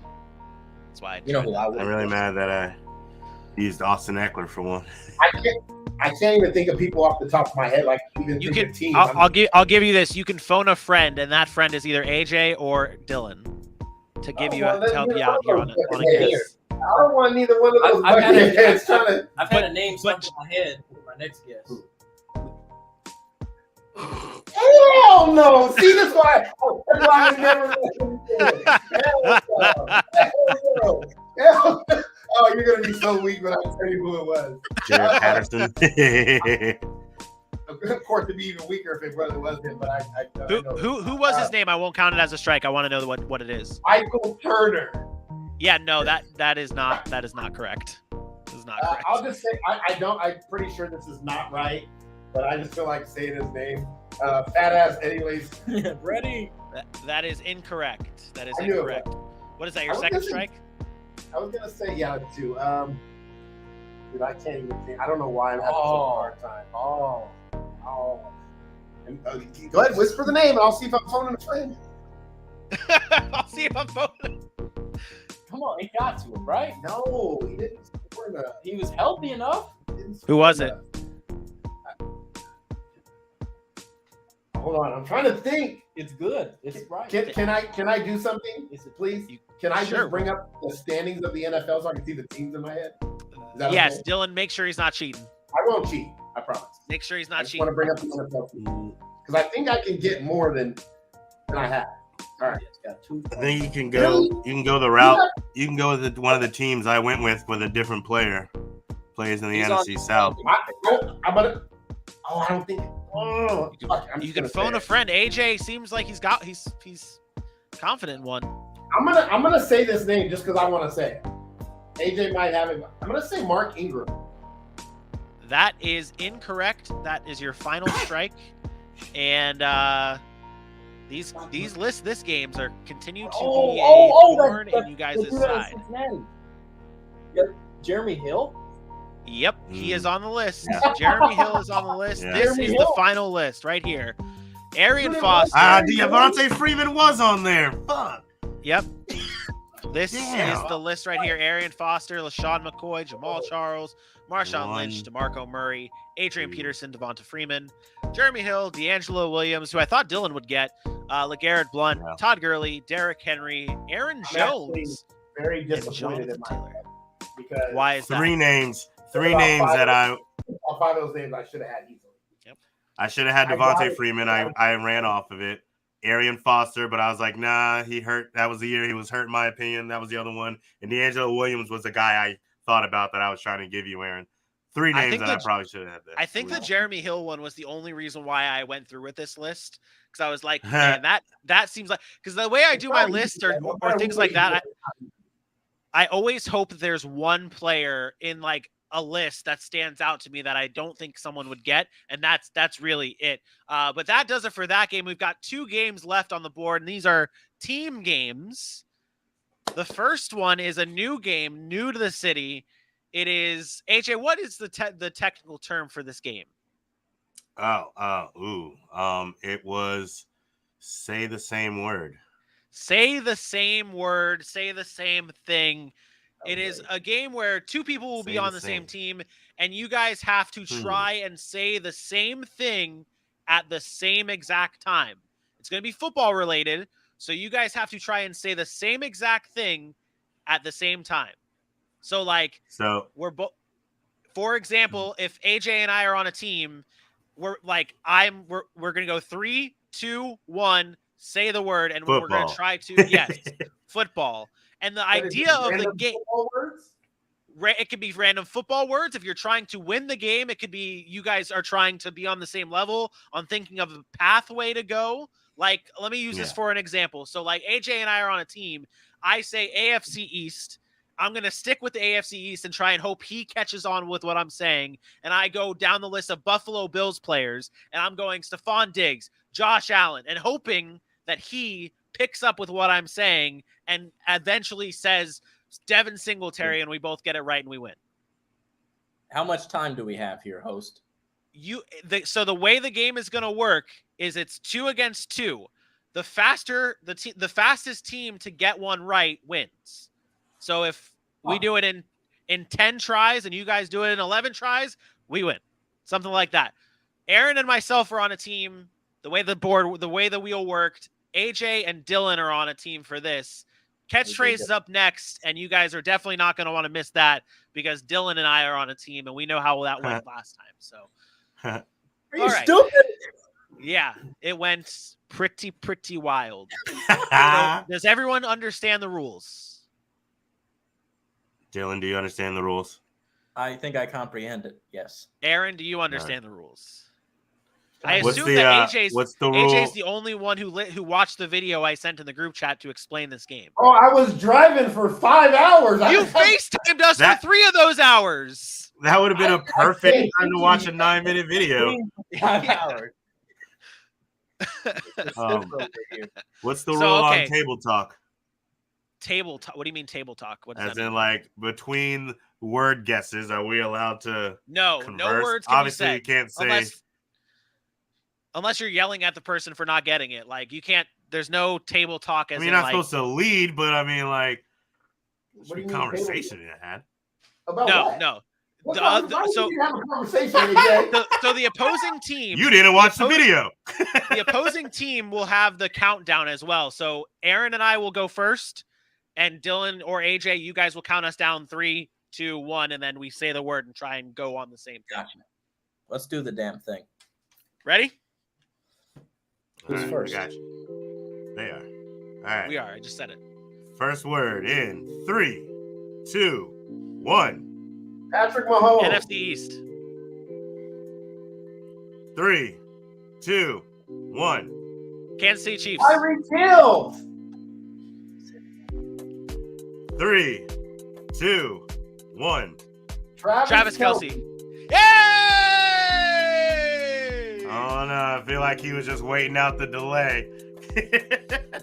Speaker 2: why.
Speaker 5: You know who I would.
Speaker 3: I'm really mad that I used Austin Eckler for one.
Speaker 4: I can't even think of people off the top of my head. Like even
Speaker 2: You
Speaker 4: think
Speaker 2: can.
Speaker 4: of teams.
Speaker 2: I'll give you this. You can phone a friend, and that friend is either AJ or Dylan to give you to help you out here on a guess.
Speaker 4: I don't want neither one of those.
Speaker 5: I've had a-
Speaker 4: buckets trying to.
Speaker 5: I've had a name stuck in my head for my next guess.
Speaker 4: Hell no! See, that's why I never. Hell no! Oh, you're gonna be so weak when I tell you who it was.
Speaker 3: Jared Patterson.
Speaker 4: Of course, to be even weaker if it was him, but I know.
Speaker 2: Who was his name? I won't count it as a strike. I want to know what it is.
Speaker 4: Michael Turner.
Speaker 2: Yeah, no, that is not correct. This is not correct.
Speaker 4: I'll just say I'm pretty sure this is not right, but I just feel like saying his name. Fat ass, anyways.
Speaker 5: Ready?
Speaker 2: That is incorrect. That is
Speaker 4: I knew it
Speaker 2: incorrect. What is that? Your
Speaker 4: I was
Speaker 2: second
Speaker 4: gonna-
Speaker 2: strike?
Speaker 4: I was gonna say 2. Dude, I can't even think. I don't know why I'm having such a hard time. Oh. And, go ahead, whisper the name, and I'll see if I'm phoning a friend.
Speaker 2: I'll see if I'm phoning.
Speaker 5: Come on, he got to him, right?
Speaker 4: No, he didn't score enough.
Speaker 5: He was healthy enough.
Speaker 2: Who was it?
Speaker 4: Hold on, I'm trying to think.
Speaker 5: It's good. It's right.
Speaker 4: Can I do something?
Speaker 5: Is it
Speaker 4: Please? Can I
Speaker 2: Sure.
Speaker 4: just bring up the standings of the NFL so I can see the teams in my head? Is that
Speaker 2: Yes,
Speaker 4: okay?
Speaker 2: Dylan, make sure he's not cheating.
Speaker 4: I won't cheat. I promise.
Speaker 2: Make sure he's
Speaker 4: I
Speaker 2: not
Speaker 4: just want to
Speaker 2: cheating.
Speaker 4: bring up the NFL teams because I think I can get more than I have. All right.
Speaker 5: It's got 2.
Speaker 3: I think you can go the route. You can go with one of the teams I went with a different player. Plays in the
Speaker 5: He's
Speaker 3: NFC
Speaker 5: on-
Speaker 3: South.
Speaker 4: I'm gonna. Oh, I don't think. Oh, fuck, I'm
Speaker 2: You
Speaker 4: just
Speaker 2: can
Speaker 4: gonna
Speaker 2: phone
Speaker 4: say
Speaker 2: a friend. AJ seems like he's confident in one.
Speaker 4: it. I'm gonna say this name just because I want to say it. AJ might have it. I'm gonna say Mark Ingram.
Speaker 2: That is incorrect. That is your final strike. And these games are continue to be porn, and you guys decide.
Speaker 5: Yep. Jeremy Hill.
Speaker 2: Yep, he is on the list. Jeremy Hill is on the list.
Speaker 3: Yeah.
Speaker 2: This
Speaker 5: Jeremy
Speaker 2: is
Speaker 5: Hill.
Speaker 2: the final list right here. Arian Foster.
Speaker 3: Devontae Freeman was on there. Fuck.
Speaker 2: Yep. This
Speaker 3: Damn.
Speaker 2: is the list right here. Arian Foster, LaShawn McCoy, Jamal Charles, Marshawn
Speaker 3: One,
Speaker 2: Lynch, DeMarco Murray, Adrian
Speaker 3: two.
Speaker 2: Peterson, Devonta Freeman, Jeremy Hill, D'Angelo Williams, who I thought Dylan would get, LeGarrette Blunt,
Speaker 3: Yeah.
Speaker 2: Todd Gurley, Derrick Henry, Aaron Jones,
Speaker 4: Very
Speaker 2: and
Speaker 4: disappointed
Speaker 2: Jonathan
Speaker 4: in my
Speaker 2: Taylor.
Speaker 4: because
Speaker 2: Why is that?
Speaker 3: Three names
Speaker 4: About five
Speaker 3: that I
Speaker 4: all 5 of those names I should have had easily.
Speaker 3: I should have had
Speaker 4: I got
Speaker 3: Devontae
Speaker 4: it.
Speaker 3: Freeman. I ran off of it. Arian Foster, but I was like, nah, he hurt. That was the year he was hurt, in my opinion. That was the other one. And D'Angelo Williams was the guy I thought about that I was trying to give you, Aaron. Three
Speaker 2: I
Speaker 3: names
Speaker 2: think
Speaker 3: that I probably should have had there.
Speaker 2: I think the Jeremy Hill one was the only reason why I went through with this list, because I was like, man, that seems like, because the way I do my list or things like that, I always hope that there's one player in like a list that stands out to me that I don't think someone would get, and that's really it. But that does it for that game. We've got 2 games left on the board, and these are team games. The first one is a new game, new to the city. It is AJ. What is the technical term for this game?
Speaker 3: It was say the same word.
Speaker 2: Say the same word. Say the same thing. It is a game where 2 people will be on the same team, and you guys have to try and say the same thing at the same exact time. It's going to be football related, so you guys have to try and say the same exact thing at the same time. So, like, we're both. For example, if AJ and I are on a team, we're going to go 3, 2, 1. Say the word, and
Speaker 3: football.
Speaker 2: We're going to try to football. And the idea of the game, it could be random football words. If you're trying to win the game, it could be you guys are trying to be on the same level on thinking of a pathway to go. Like, let me use this for an example. So, like, AJ and I are on a team. I say AFC East. I'm going to stick with the AFC East and try and hope he catches on with what I'm saying. And I go down the list of Buffalo Bills players, and I'm going Stephon Diggs, Josh Allen, and hoping that he picks up with what I'm saying and eventually says Devin Singletary, and we both get it right and we win.
Speaker 5: How much time do we have here, host?
Speaker 2: So the way the game is going to work is it's 2 against 2. The fastest team to get one right wins. So if we do it in 10 tries and you guys do it in 11 tries, we win. Something like that. Aaron and myself are on a team. The way the wheel worked, AJ and Dylan are on a team for this. Catchphrase is up next, and you guys are definitely not going to want to miss that because Dylan and I are on a team, and we know how that went last time. So,
Speaker 5: are you stupid?
Speaker 2: Yeah, it went pretty wild. Does everyone understand the rules?
Speaker 3: Dylan, do you understand the rules?
Speaker 5: I think I comprehend it. Yes.
Speaker 2: Aaron, do you understand the rules? I
Speaker 3: What's
Speaker 2: assume
Speaker 3: the,
Speaker 2: that AJ's
Speaker 3: rule?
Speaker 2: the only one who watched the video I sent in the group chat to explain this game.
Speaker 4: Oh, I was driving for 5 hours.
Speaker 2: You FaceTimed us for 3 of those hours.
Speaker 3: That would have been a perfect time to watch a 9-minute video.
Speaker 5: 5 hours.
Speaker 3: What's the rule on table talk?
Speaker 2: Table talk. What do you mean table talk? What does
Speaker 3: As
Speaker 2: that
Speaker 3: in,
Speaker 2: mean?
Speaker 3: like, between word guesses, are we allowed to
Speaker 2: No
Speaker 3: converse?
Speaker 2: words can
Speaker 3: Obviously,
Speaker 2: be said.
Speaker 3: you can't say
Speaker 2: unless you're yelling at the person for not getting it. Like, you can't. There's no table talk.
Speaker 3: You're not supposed to lead, but I mean, like,
Speaker 4: What do you mean
Speaker 3: conversation you had.
Speaker 4: About
Speaker 2: No.
Speaker 4: So you have a conversation again.
Speaker 2: So the opposing team.
Speaker 3: You didn't watch the video.
Speaker 2: The opposing team will have the countdown as well. So Aaron and I will go first, and Dylan or AJ, you guys will count us down 3, 2, 1, and then we say the word and try and go on the same thing.
Speaker 5: Gotcha. Let's do the damn thing.
Speaker 2: Ready?
Speaker 5: Who's first?
Speaker 3: I got you. They are. All right.
Speaker 2: We are. I just said it.
Speaker 3: First word in 3, 2, 1.
Speaker 4: Patrick Mahomes.
Speaker 2: NFC East.
Speaker 3: 3, 2, 1.
Speaker 2: Kansas City Chiefs.
Speaker 4: Tyreek Hill.
Speaker 3: 3, 2, 1.
Speaker 2: Travis Kelce. Yay!
Speaker 3: Oh no, I feel like he was just waiting out the delay.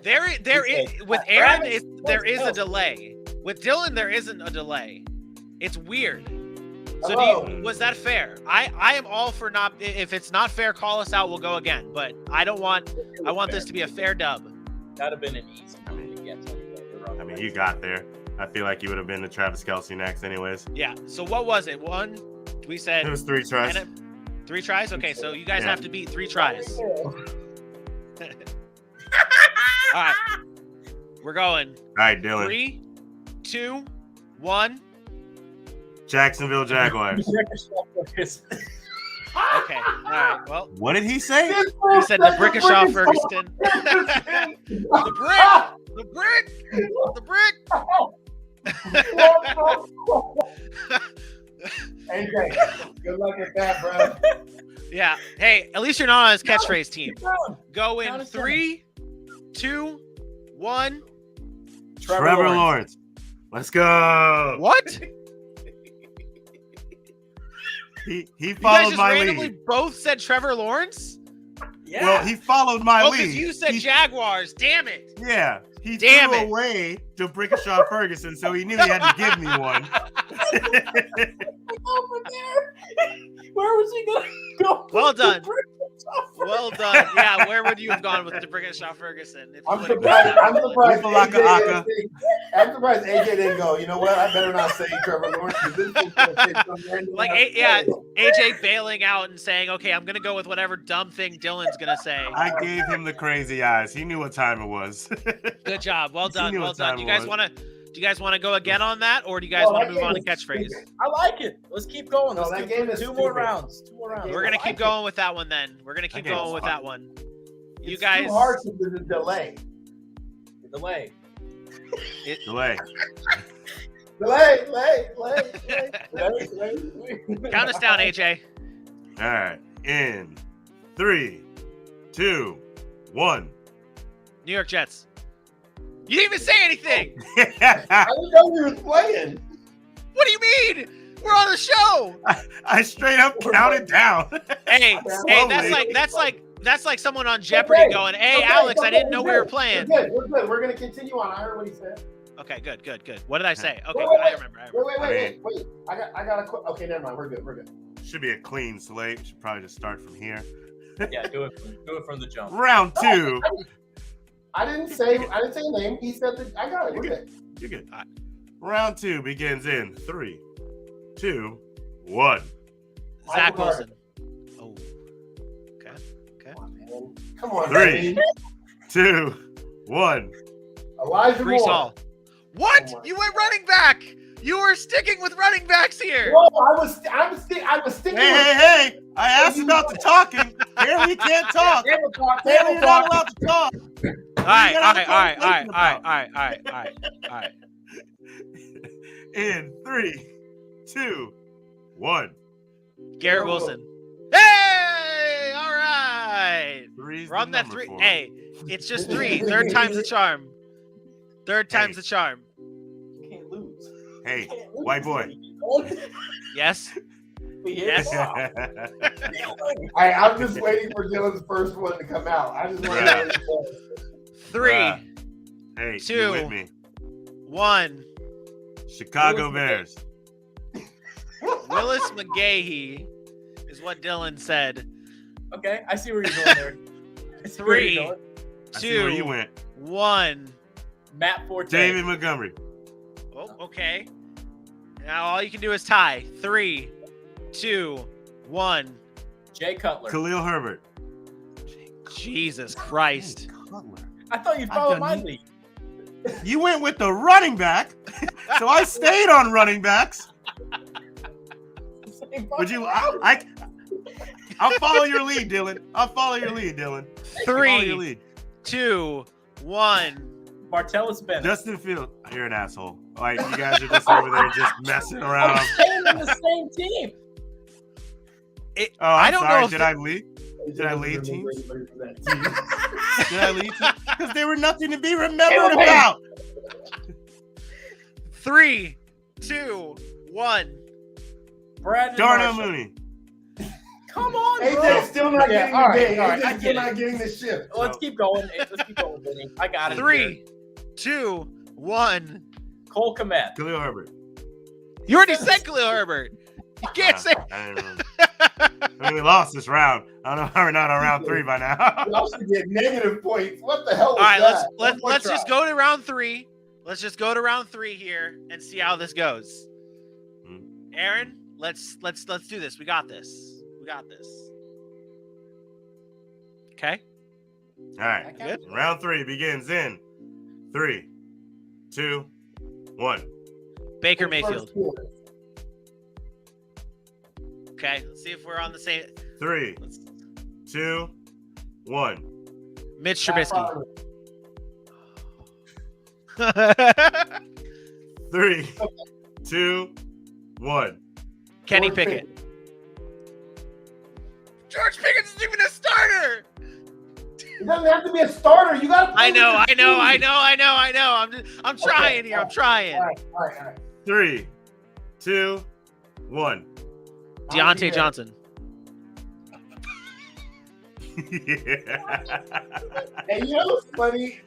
Speaker 2: There is with Aaron. There is a delay. With Dylan, there isn't a delay. It's weird. So was that fair? I am all for not. If it's not fair, call us out. We'll go again. But I want this to be a fair dub.
Speaker 5: That'd have been an easy one to get.
Speaker 3: I mean, you got there. I feel like you would have been the Travis Kelce next, anyways.
Speaker 2: Yeah. So what was it? We said
Speaker 3: It was 3 tries.
Speaker 2: 3 tries. Okay, so you guys have to beat 3 tries. All right. We're going.
Speaker 3: All right, Dylan.
Speaker 2: 3, 2, 1.
Speaker 3: Jacksonville Jaguars.
Speaker 2: Okay. All right. Well,
Speaker 3: What did he say?
Speaker 2: he said the Brickishaw Ferguson. The brick. The brick. The brick.
Speaker 4: AJ, good luck with that, bro.
Speaker 2: Yeah. Hey, at least you're not on his catchphrase team. Go in
Speaker 5: Count us
Speaker 2: 3, 2, 1.
Speaker 3: Trevor Lawrence. Let's go.
Speaker 2: What?
Speaker 3: He
Speaker 2: You guys
Speaker 3: followed
Speaker 2: just
Speaker 3: my
Speaker 2: randomly
Speaker 3: lead.
Speaker 2: both said Trevor Lawrence?
Speaker 5: Yeah.
Speaker 3: Well, he followed my
Speaker 2: Oh,
Speaker 3: lead.
Speaker 2: because you said
Speaker 3: He-
Speaker 2: Jaguars. Damn it.
Speaker 3: Yeah, he
Speaker 2: Damn
Speaker 3: threw
Speaker 2: it.
Speaker 3: away to Brickishaw Ferguson, so he knew he had to give me one.
Speaker 5: Over there. Where was he going to go?
Speaker 2: Well done. Well done. Yeah, where would you have gone with the Brickishaw Ferguson? If you
Speaker 4: I'm
Speaker 2: would've
Speaker 4: surprised.
Speaker 2: gone
Speaker 4: I'm
Speaker 2: that one?
Speaker 4: surprised.
Speaker 3: Wipalaka
Speaker 4: AJ
Speaker 3: Aka.
Speaker 4: didn't- I'm surprised AJ didn't go. You know what? I better not say Trevor Lawrence. 'Cause this is gonna say some random
Speaker 2: Like,
Speaker 4: ass
Speaker 2: yeah,
Speaker 4: player.
Speaker 2: AJ bailing out and saying, okay, I'm going to go with whatever dumb thing Dylan's going to say.
Speaker 3: I gave him the crazy eyes. He knew what time it was.
Speaker 2: Good job. Well
Speaker 3: You
Speaker 2: done.
Speaker 3: knew
Speaker 2: Well
Speaker 3: what
Speaker 2: done.
Speaker 3: time
Speaker 2: Do
Speaker 3: it
Speaker 2: you guys
Speaker 3: was.
Speaker 2: want to? Do you guys want to go again on that, or do you guys
Speaker 4: Oh,
Speaker 2: want to
Speaker 4: that
Speaker 2: move on to
Speaker 4: game was
Speaker 2: catchphrase?
Speaker 4: stupid.
Speaker 5: I like it. Let's keep going.
Speaker 4: No,
Speaker 5: Let's
Speaker 4: that
Speaker 5: do
Speaker 4: game is
Speaker 5: two more
Speaker 4: stupid.
Speaker 5: rounds. Two more rounds.
Speaker 2: We're gonna
Speaker 5: I
Speaker 2: keep
Speaker 5: like
Speaker 2: going with that one then. We're gonna keep
Speaker 3: Okay,
Speaker 2: going with
Speaker 3: fine.
Speaker 2: that one. You
Speaker 4: It's
Speaker 2: guys,
Speaker 4: too hard because there's a delay.
Speaker 5: it. Delay.
Speaker 3: Delay.
Speaker 4: Delay.
Speaker 2: count us down, AJ.
Speaker 3: All right. In 3, 2, 1.
Speaker 2: New York Jets. You didn't even say anything.
Speaker 4: I didn't know we were playing.
Speaker 2: What do you mean? We're on the show.
Speaker 3: I straight up counted down.
Speaker 2: Hey,
Speaker 3: Slowly.
Speaker 2: that's like someone on Jeopardy
Speaker 4: Okay.
Speaker 2: going, "Hey,
Speaker 4: Okay,
Speaker 2: Alex, I
Speaker 4: okay,
Speaker 2: didn't know we were
Speaker 4: We're
Speaker 2: playing."
Speaker 4: good. We're good. We're gonna continue on. I heard what he said.
Speaker 2: Okay, good. What did I say? Okay,
Speaker 4: Wait,
Speaker 2: I remember.
Speaker 4: Wait. I got a. Okay, never mind. We're good.
Speaker 3: Should be a clean slate. Should probably just start from here.
Speaker 5: Yeah, do it from the jump.
Speaker 3: Round 2.
Speaker 4: I didn't say a name. He said that. I got it. We're good.
Speaker 3: You're good.
Speaker 2: All right.
Speaker 3: Round 2 begins in 3, 2, 1.
Speaker 2: Zach
Speaker 4: Michael
Speaker 2: Wilson. Oh,
Speaker 4: Come on,
Speaker 3: 3,
Speaker 4: man.
Speaker 3: 2, 1.
Speaker 4: Elijah
Speaker 2: Brees
Speaker 4: Moore.
Speaker 2: Hall. What?
Speaker 4: Oh my
Speaker 2: You went running back. You were sticking with running backs here.
Speaker 4: Whoa, I was sticking.
Speaker 3: Hey! I asked about the talking. Here we can't talk.
Speaker 4: Table talk.
Speaker 3: Here
Speaker 4: Table
Speaker 3: you're not
Speaker 4: talk.
Speaker 3: allowed to talk.
Speaker 2: All right.
Speaker 3: In 3, 2, 1.
Speaker 2: Garrett Wilson. Hey! All right.
Speaker 3: Three's
Speaker 2: We're on
Speaker 3: the
Speaker 2: that
Speaker 3: number
Speaker 2: 3.
Speaker 3: for him.
Speaker 2: Hey, it's just 3. Third time's the charm. Third time's the charm.
Speaker 5: You can't lose.
Speaker 3: Hey, white boy.
Speaker 2: Yes.
Speaker 5: Yes.
Speaker 4: I'm just waiting for Dylan's first one to come out. I just want
Speaker 3: Yeah.
Speaker 4: to.
Speaker 2: 3,
Speaker 3: Hey,
Speaker 2: 2.
Speaker 3: you with me?
Speaker 2: 1.
Speaker 3: Chicago Bears.
Speaker 2: Willis McGahee is what Dylan said.
Speaker 5: Okay, I see where you're going there. I see where you're
Speaker 2: 3,
Speaker 5: going.
Speaker 3: I see where you
Speaker 2: 2,
Speaker 3: went.
Speaker 2: 1.
Speaker 5: Matt Forte.
Speaker 3: David Montgomery.
Speaker 2: Oh, okay. Now all you can do is tie. 3, 2, 1.
Speaker 5: Jay Cutler.
Speaker 3: Khalil Herbert.
Speaker 2: Jesus Christ.
Speaker 5: I thought you
Speaker 3: I
Speaker 5: followed
Speaker 3: done-
Speaker 5: my lead.
Speaker 3: You went with the running back, so I stayed on running backs. Would you? I'll follow your lead, Dylan. I'll follow your lead, Dylan. Follow your
Speaker 2: 3,
Speaker 3: lead.
Speaker 2: 2, 1.
Speaker 5: Martellus Bennett.
Speaker 3: Justin Fields. You're an asshole. Like you guys are just over there just messing around.
Speaker 5: I'm staying in the same team.
Speaker 3: Oh, I'm
Speaker 2: I don't
Speaker 3: sorry.
Speaker 2: know if
Speaker 3: Did I lead? Did I lead teams? Did I lead teams? Because there were nothing to be remembered about.
Speaker 2: 3, 2, 1.
Speaker 5: Brandon
Speaker 3: Darnell
Speaker 5: Marshall.
Speaker 3: Mooney.
Speaker 5: Come on, bro.
Speaker 4: AJ's still not
Speaker 5: Yeah,
Speaker 4: getting
Speaker 5: all
Speaker 4: the
Speaker 5: right,
Speaker 4: game.
Speaker 5: all right, I
Speaker 4: AJ's
Speaker 5: get
Speaker 4: still
Speaker 5: it.
Speaker 4: not getting the shift.
Speaker 5: Let's keep going. Let's keep going, Vinny. I got it.
Speaker 2: 3, 2, 1.
Speaker 5: Cole Kmet.
Speaker 3: Khalil Herbert.
Speaker 2: You already said Khalil Herbert. You can't say.
Speaker 3: I didn't remember. I mean, we lost this round. I don't know how we're not on round 3 by now.
Speaker 4: We also get negative points. What the hell was
Speaker 2: All right,
Speaker 4: that?
Speaker 2: let's just go to round 3. Let's just go to round 3 here and see how this goes.
Speaker 3: Hmm.
Speaker 2: Aaron, let's do this. We got this. Okay.
Speaker 3: All right.
Speaker 2: Good.
Speaker 3: Round 3 begins in 3, 2, 1.
Speaker 2: Baker Mayfield. Okay. Let's see if we're on the same.
Speaker 3: 3, 2, 1.
Speaker 2: Mitch Trubisky.
Speaker 3: 3, 2, 1.
Speaker 2: Kenny Pickett. George Pickens isn't even a starter.
Speaker 4: It doesn't have to be a starter. You got to.
Speaker 2: I know. I'm trying here. I'm trying.
Speaker 4: All right.
Speaker 3: 3, 2, 1.
Speaker 2: Deontay Johnson.
Speaker 3: Yeah.
Speaker 4: Hey, you know what's funny?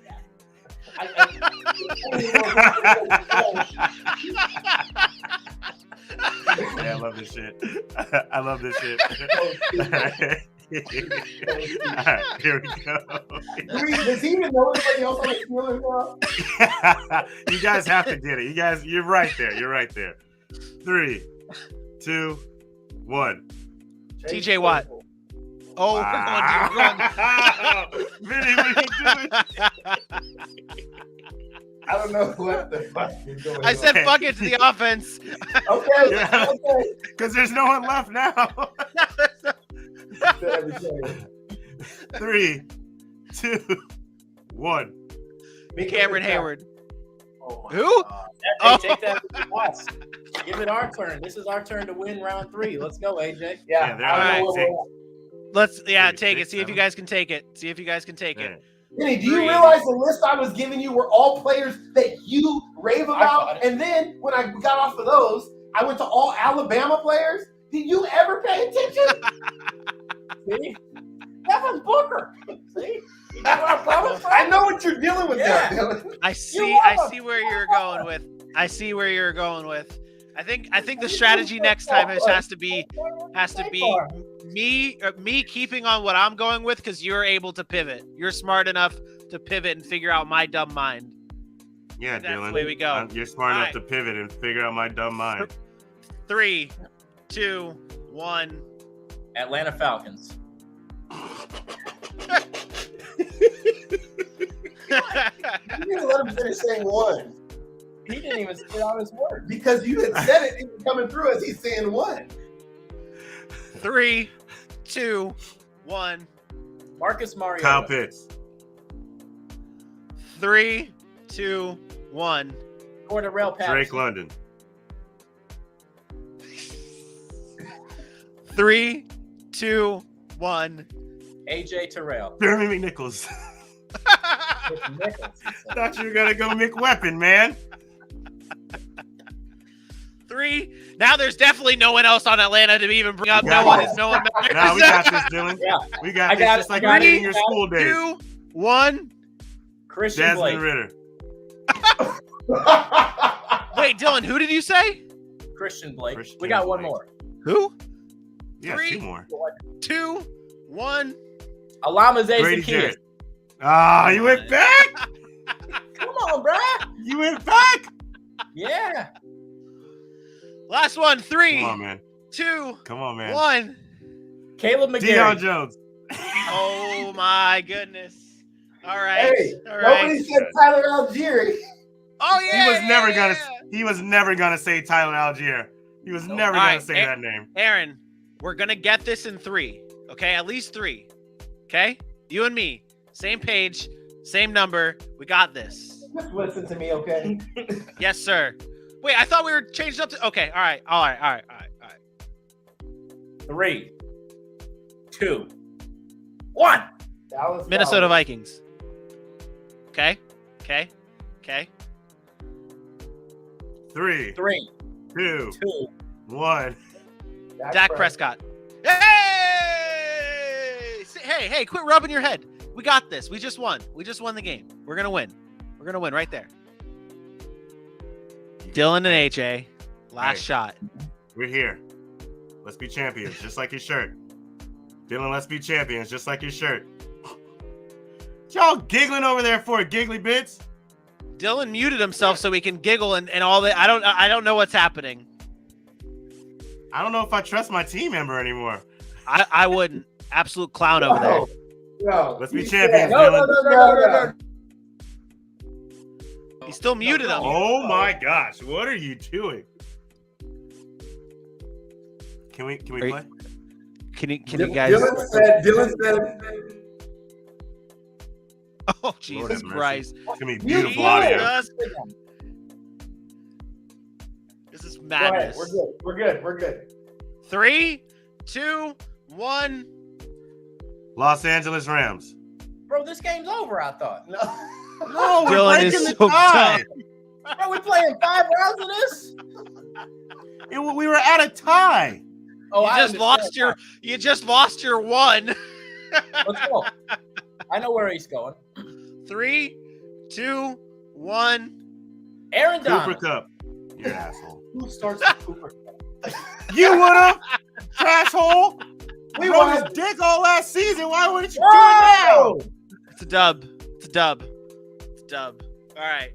Speaker 3: Yeah, I love this shit. I love this shit. All right, here we go.
Speaker 4: Does he even know anybody else on the Steelers now?
Speaker 3: You guys have to get it. You're right there. You're right there. 3, 2, 1.
Speaker 2: TJ Watt. Oh, we're going.
Speaker 3: Vinny, what are you doing?
Speaker 4: I don't know what the fuck is going on.
Speaker 2: I said fuck it to the offense.
Speaker 4: Okay.
Speaker 3: Yeah.
Speaker 4: Okay.
Speaker 3: Because there's no one left now. 3, 2, 1.
Speaker 2: Cameron Hayward.
Speaker 4: Oh my
Speaker 2: Who?
Speaker 4: God.
Speaker 5: Hey, take that with us. Give it our turn. This is our turn to win round 3. Let's go, AJ.
Speaker 3: Yeah, they're
Speaker 4: I don't
Speaker 2: all
Speaker 4: know
Speaker 3: right.
Speaker 4: what
Speaker 2: Let's
Speaker 3: Three,
Speaker 2: take it.
Speaker 3: six,
Speaker 2: See if you
Speaker 3: seven.
Speaker 2: guys can take it.
Speaker 3: Man.
Speaker 4: Vinny, do you
Speaker 2: 3.
Speaker 4: realize the list I was giving you were all players that you rave
Speaker 5: got
Speaker 4: about?
Speaker 5: it.
Speaker 4: And then when I got off of those, I went to all Alabama players. Did you ever pay attention?
Speaker 5: See? Devin Booker. See? You got what I'm coming from?
Speaker 4: I know what you're dealing with
Speaker 5: Yeah.
Speaker 4: now, Dylan.
Speaker 2: I see where you're going with. I see where you're going with. I think the strategy next time has to be me keeping on what I'm going with because you're able to pivot. You're smart enough to pivot and figure out my dumb mind.
Speaker 3: Yeah,
Speaker 2: That's
Speaker 3: Dylan.
Speaker 2: the way we go.
Speaker 3: You're smart enough
Speaker 2: All
Speaker 3: to pivot and figure out my dumb mind.
Speaker 2: 3, 2, 1.
Speaker 5: Atlanta Falcons.
Speaker 4: You didn't let him finish saying one.
Speaker 5: He didn't even spit out his word.
Speaker 4: Because you had said it, it was coming through as he's saying one.
Speaker 2: 3, 2, 1.
Speaker 5: Marcus Mariota.
Speaker 3: Kyle Pitts.
Speaker 2: 3, 2, 1.
Speaker 5: Cordarrelle Patterson.
Speaker 3: Drake London.
Speaker 2: 3, 2, 1.
Speaker 5: AJ Terrell.
Speaker 3: Jeremy McNichols.
Speaker 5: Nichols, he said.
Speaker 3: Thought you were gonna go McWeapon, man.
Speaker 2: 3. Now there's definitely no one else on Atlanta to even bring up.
Speaker 3: Yeah.
Speaker 2: No one matters.
Speaker 3: Nah, we got this, Dylan.
Speaker 5: Yeah.
Speaker 3: We got
Speaker 5: I
Speaker 3: this.
Speaker 5: got
Speaker 3: Just
Speaker 5: it,
Speaker 3: like
Speaker 5: I got
Speaker 3: we did
Speaker 5: it.
Speaker 3: in your school days.
Speaker 2: 2, 1.
Speaker 5: Christian Blake.
Speaker 3: Desmond Ritter.
Speaker 2: Wait, Dylan, who did you say?
Speaker 5: Christian Blake.
Speaker 3: Christian
Speaker 5: We got one
Speaker 3: Blake.
Speaker 5: more.
Speaker 2: Who?
Speaker 3: Yeah,
Speaker 2: 3,
Speaker 3: 2 more.
Speaker 2: 2, 1.
Speaker 5: Alamaze
Speaker 3: Grady
Speaker 5: Zaccheaus.
Speaker 3: Jarrett. Ah, you went back.
Speaker 5: Come on, bruh.
Speaker 3: You went back.
Speaker 5: Yeah.
Speaker 2: Last one. 3,
Speaker 3: Come on, man.
Speaker 2: 2,
Speaker 3: Come on, man.
Speaker 2: 1.
Speaker 5: Caleb
Speaker 3: Deion
Speaker 5: McGarry.
Speaker 3: Jones.
Speaker 2: Oh my goodness. All right.
Speaker 4: Hey,
Speaker 2: All right.
Speaker 4: nobody said Tyler Algieri.
Speaker 2: Oh yeah.
Speaker 3: He was never
Speaker 2: yeah,
Speaker 3: gonna.
Speaker 2: yeah.
Speaker 3: He was never gonna say Tyler Algier. He was never
Speaker 2: All
Speaker 3: gonna
Speaker 2: right,
Speaker 3: say that name.
Speaker 2: Aaron, we're gonna get this in 3. Okay, at least 3. Okay, you and me, same page, same number. We got this.
Speaker 4: Just listen to me, okay?
Speaker 2: Yes, sir. Wait, I thought we were changed up to. Okay, all right.
Speaker 5: 3, 2, 1.
Speaker 4: Dallas
Speaker 2: Minnesota
Speaker 4: Cowboys.
Speaker 2: Vikings. Okay.
Speaker 3: 3,
Speaker 5: 3,
Speaker 3: 2,
Speaker 5: 2.
Speaker 3: 1.
Speaker 2: Dak Prescott. Hey! Hey! Quit rubbing your head. We got this. We just won. We just won the game. We're gonna win. We're gonna win right there. Dylan and AJ, last
Speaker 3: Hey.
Speaker 2: shot.
Speaker 3: We're here. Let's be champions, just like your shirt. Dylan, let's be champions, just like your shirt. Y'all giggling over there for giggly bits?
Speaker 2: Dylan muted himself so he can giggle and all that. I don't know what's happening.
Speaker 3: I don't know if I trust my team member anymore.
Speaker 2: I wouldn't. Absolute clown over there.
Speaker 4: No.
Speaker 3: Let's be
Speaker 4: He
Speaker 3: champions,
Speaker 4: said-
Speaker 3: Dylan.
Speaker 2: He still muted him.
Speaker 3: Oh my gosh, what are you doing? Can we
Speaker 2: Are you-
Speaker 3: play?
Speaker 2: Can you guys?
Speaker 4: Dylan said.
Speaker 2: Oh
Speaker 3: Lord
Speaker 2: Jesus
Speaker 3: have mercy.
Speaker 2: Christ!
Speaker 3: It's gonna be beautiful audio.
Speaker 2: Jesus. This is
Speaker 4: Go ahead.
Speaker 2: madness.
Speaker 4: We're good.
Speaker 2: 3, 2, 1.
Speaker 3: Los Angeles Rams.
Speaker 5: Bro, this game's over, I thought.
Speaker 4: No.
Speaker 3: No, we're
Speaker 2: Dylan is
Speaker 3: breaking the
Speaker 2: so
Speaker 3: tie.
Speaker 5: Bro, we playing 5 rounds of this?
Speaker 3: We were at a tie.
Speaker 5: Oh,
Speaker 2: You just lost your one.
Speaker 5: Let's go. I know where he's going.
Speaker 2: 3, 2, 1.
Speaker 5: Aaron
Speaker 3: Cooper
Speaker 5: Donald.
Speaker 3: Cup. You're an asshole.
Speaker 4: Who starts with Cooper?
Speaker 3: You would have, trash hole.
Speaker 4: We
Speaker 3: Rode
Speaker 4: won.
Speaker 3: his dick all last season. Why wouldn't you do it now?
Speaker 2: It's a dub. It's a dub. It's a dub. All right.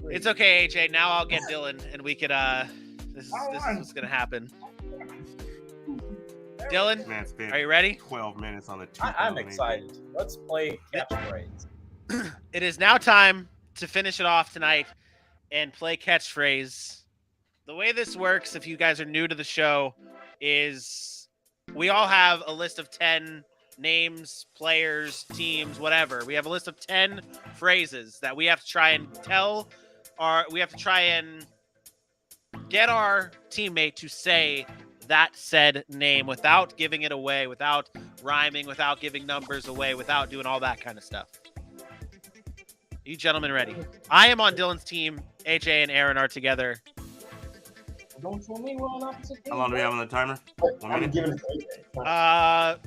Speaker 2: It's okay, AJ. Now I'll get Dylan, and we could. This is what's gonna happen. Dylan,
Speaker 3: Man, it's been
Speaker 2: are you ready?
Speaker 3: 12 minutes on the two.
Speaker 5: I'm excited. Let's play catchphrase.
Speaker 2: It is now time to finish it off tonight and play catchphrase. The way this works, if you guys are new to the show, is we all have a list of 10 names, players, teams, whatever. We have a list of 10 phrases that we have to try and we have to try and get our teammate to say that said name without giving it away, without rhyming, without giving numbers away, without doing all that kind of stuff. You gentlemen ready? I am on Dylan's team. AJ and Aaron are together.
Speaker 5: Don't tell me we're on opposite teams.
Speaker 3: How long do we have on the timer? 1
Speaker 4: I'm
Speaker 3: minute.
Speaker 4: giving it to AJ.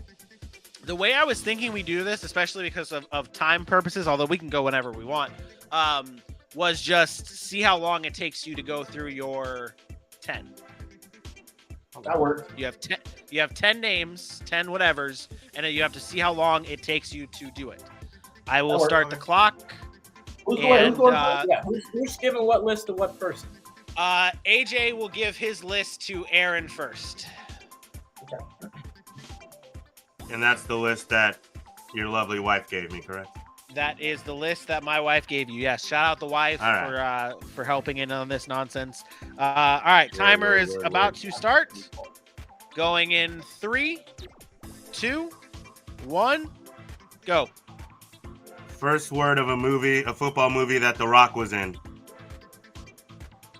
Speaker 2: The way I was thinking we do this, especially because of time purposes, although we can go whenever we want, was just see how long it takes you to go through your 10.
Speaker 4: That worked.
Speaker 2: You have 10 names, 10 whatevers, and then you have to see how long it takes you to do it. I will start the clock.
Speaker 4: Who's going?
Speaker 2: And,
Speaker 5: Who's giving what list to what person?
Speaker 2: AJ will give his list to Aaron first.
Speaker 3: And that's the list that your lovely wife gave me, correct?
Speaker 2: That is the list that my wife gave you. Yes, shout out the wife
Speaker 3: All right.
Speaker 2: for helping in on this nonsense. All right, timer is about to start. Going in 3, 2, 1, go.
Speaker 3: First word of a football movie that The Rock was in.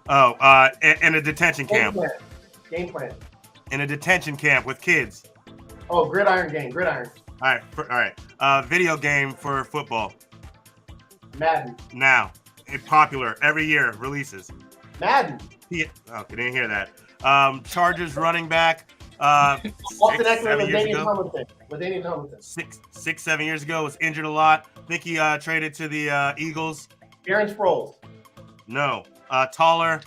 Speaker 3: Oh, in a detention camp.
Speaker 4: Game plan.
Speaker 3: In a detention camp with kids.
Speaker 4: Oh, gridiron game. Gridiron.
Speaker 3: All right. Video game for football.
Speaker 4: Madden.
Speaker 3: Now, it's popular every year. Releases.
Speaker 4: Madden.
Speaker 3: Yeah. Oh, I didn't hear that. Chargers running back.
Speaker 4: Austin Eckler
Speaker 3: 7
Speaker 4: with
Speaker 3: years
Speaker 4: Daniel
Speaker 3: ago.
Speaker 4: Hamilton. With Daniel Hamilton.
Speaker 3: 7 years ago, was injured a lot. Think he traded to the Eagles.
Speaker 4: Aaron Sproles.
Speaker 3: No. Taller.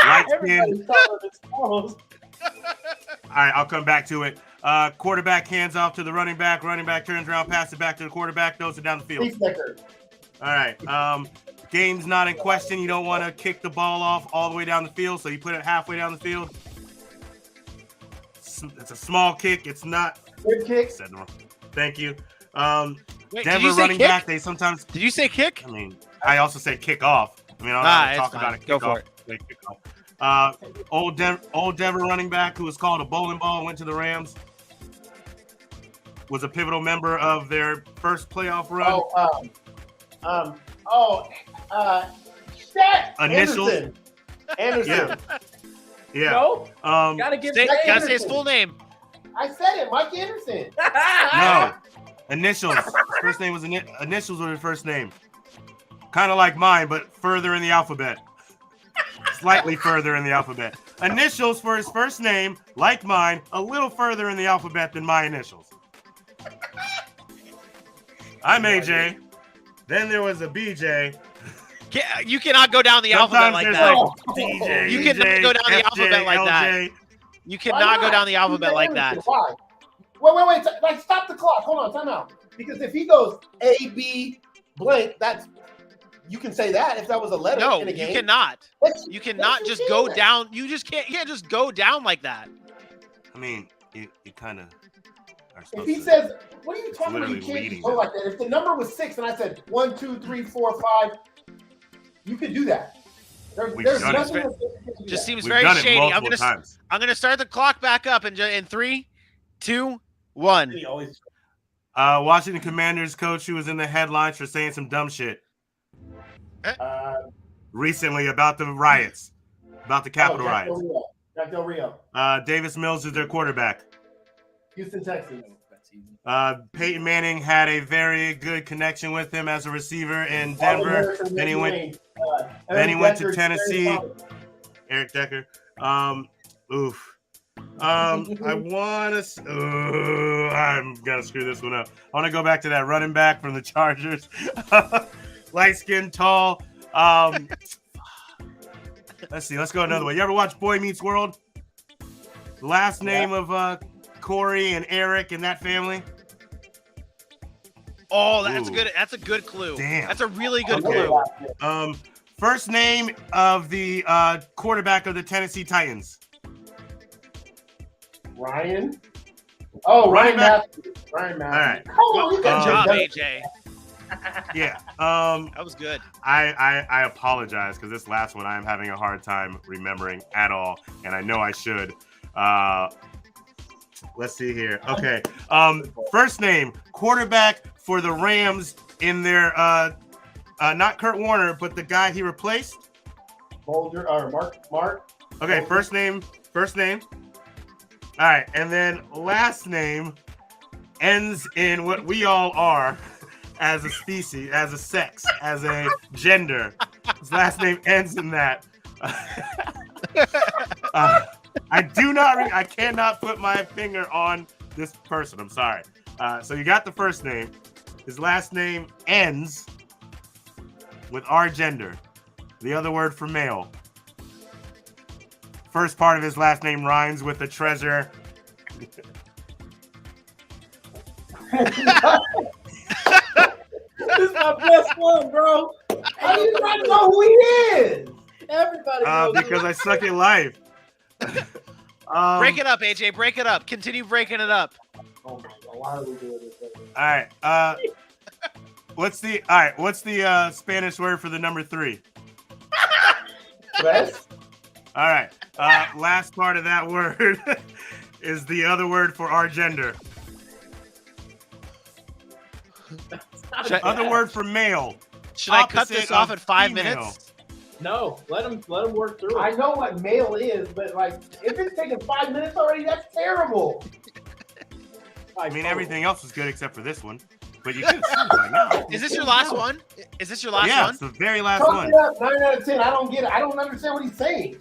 Speaker 3: Light skin.
Speaker 4: Everybody's taller than Sproles.
Speaker 3: All right, I'll come back to it. Quarterback hands off to the running back. Running back turns around, passes it back to the quarterback, throws it down the field.
Speaker 4: Peacemaker.
Speaker 3: All right. Game's not in question. You don't want to kick the ball off all the way down the field, so you put it halfway down the field. It's a small kick. It's not.
Speaker 4: Good kick.
Speaker 3: Said wrong. Thank you.
Speaker 2: Wait, did
Speaker 3: Denver
Speaker 2: you say
Speaker 3: running
Speaker 2: kick?
Speaker 3: back. They sometimes.
Speaker 2: Did you say kick?
Speaker 3: I mean, I also say kick off. I mean, I'm not
Speaker 2: it's
Speaker 3: talking about
Speaker 2: fine.
Speaker 3: a
Speaker 2: Go
Speaker 3: kick
Speaker 2: for
Speaker 3: off.
Speaker 2: it.
Speaker 3: They kick off. Old Denver running back who was called a bowling ball and went to the Rams. Was a pivotal member of their first playoff run.
Speaker 4: Stat.
Speaker 3: Initials.
Speaker 4: Anderson.
Speaker 3: Yeah.
Speaker 5: No?
Speaker 3: Um,
Speaker 5: Gotta give
Speaker 2: Gotta say his full name.
Speaker 4: I said it. Mike Anderson.
Speaker 3: no. Initials. First name was initials were his first name. Kind of like mine, but further in the alphabet. Slightly further in the alphabet. Initials for his first name, like mine, a little further in the alphabet than my initials. I'm AJ. Then there was a BJ.
Speaker 2: You cannot go down the alphabet like
Speaker 3: there's
Speaker 2: that.
Speaker 3: DJ,
Speaker 2: You cannot
Speaker 3: EJ,
Speaker 2: go down the
Speaker 3: FJ,
Speaker 2: alphabet like that.
Speaker 3: LJ.
Speaker 2: You cannot go down the alphabet like that.
Speaker 4: Why? Wait. Like, stop the clock. Hold on. Time out. Because if he goes A, B, blank, that's you can say that if that was a letter
Speaker 2: No,
Speaker 4: in a
Speaker 2: you
Speaker 4: game.
Speaker 2: cannot.
Speaker 4: Let's-
Speaker 2: You cannot
Speaker 4: let's
Speaker 2: just
Speaker 4: do
Speaker 2: go
Speaker 4: that.
Speaker 2: down. You just can't. You can't just go down like that.
Speaker 3: I mean, you kind of are
Speaker 4: If
Speaker 3: supposed
Speaker 4: he
Speaker 3: to.
Speaker 4: says, "What are you
Speaker 3: It's
Speaker 4: talking about? You
Speaker 3: literally
Speaker 4: can't
Speaker 3: leading
Speaker 4: just go
Speaker 3: them.
Speaker 4: like that." If the number was 6 and I said 1, 2, 3, 4, 5, you could do that.
Speaker 3: We've
Speaker 4: There's
Speaker 3: done it.
Speaker 4: nothing that says you
Speaker 2: Just
Speaker 4: can
Speaker 2: seems
Speaker 3: We've
Speaker 2: very
Speaker 3: done it
Speaker 2: shady.
Speaker 3: multiple times.
Speaker 2: I'm gonna start the clock back up in 3, 2, 1.
Speaker 5: He always
Speaker 3: Washington Commanders coach who was in the headlines for saying some dumb shit
Speaker 4: do that.
Speaker 3: recently about the riots, about the Capitol
Speaker 4: Jack
Speaker 3: riots.
Speaker 4: Del Rio. Jack Del Rio.
Speaker 3: Davis Mills is their quarterback.
Speaker 4: Houston Texans.
Speaker 3: Peyton Manning had a very good connection with him as a receiver in
Speaker 4: Marvin
Speaker 3: Denver.
Speaker 4: Harrison,
Speaker 3: Then he
Speaker 4: Reggie
Speaker 3: went.
Speaker 4: Wayne,
Speaker 3: Then he
Speaker 4: Eric
Speaker 3: went to
Speaker 4: Decker,
Speaker 3: Tennessee.
Speaker 4: Terry Thomas.
Speaker 3: Eric Decker. Oof. I want to. I'm gonna screw this one up. I want to go back to that running back from the Chargers, light skinned, tall. Let's see. Let's go another way. You ever watch Boy Meets World? Last name of Corey and Eric and that family.
Speaker 2: Oh, that's
Speaker 3: Ooh.
Speaker 2: good. That's a good clue.
Speaker 3: Damn.
Speaker 2: That's a really good
Speaker 3: Okay.
Speaker 2: clue.
Speaker 3: First name of the quarterback of the Tennessee Titans.
Speaker 4: Ryan. Oh,
Speaker 3: Running
Speaker 4: Ryan
Speaker 3: back.
Speaker 4: Matthews. Ryan
Speaker 3: All right.
Speaker 4: Matthews. Oh, you
Speaker 2: Good
Speaker 4: got
Speaker 2: job,
Speaker 4: done.
Speaker 2: AJ.
Speaker 3: Yeah.
Speaker 2: That was good.
Speaker 3: I apologize because this last one I am having a hard time remembering at all, and I know I should. Let's see here. Okay. First name, quarterback for the Rams in their not Kurt Warner, but the guy he replaced.
Speaker 4: Bolger or Mark.
Speaker 3: Okay, first name. All right, and then last name ends in what we all are as a species, as a sex, as a gender. His last name ends in that. I cannot put my finger on this person. I'm sorry. So you got the first name. His last name ends with our gender. The other word for male. First part of his last name rhymes with the treasure.
Speaker 5: This is my best one, bro.
Speaker 4: How do you not know who he is?
Speaker 5: Everybody knows
Speaker 3: Because I suck at life.
Speaker 2: Break it up, AJ. Break it up. Continue breaking it up.
Speaker 4: Oh my God, why are we doing this?
Speaker 3: All right. What's the Spanish word for the number 3?
Speaker 4: Tres?
Speaker 3: All right. Last part of that word is the other word for our gender. Other word for male.
Speaker 2: Should I cut this
Speaker 3: Opposite
Speaker 2: off
Speaker 3: of
Speaker 2: at 5
Speaker 3: female.
Speaker 2: minutes?
Speaker 5: No, let him work through
Speaker 4: I
Speaker 5: it.
Speaker 4: know what male is, but like, if it's taking 5 minutes already, that's terrible.
Speaker 3: I mean, everything else was good except for this one. But you could have seen by now.
Speaker 2: Is this your last one? Is this your last
Speaker 3: Yeah,
Speaker 2: one?
Speaker 3: it's the very last
Speaker 4: Coach
Speaker 3: one.
Speaker 4: it up, 9 out of 10. I don't get it. I don't understand what he's saying.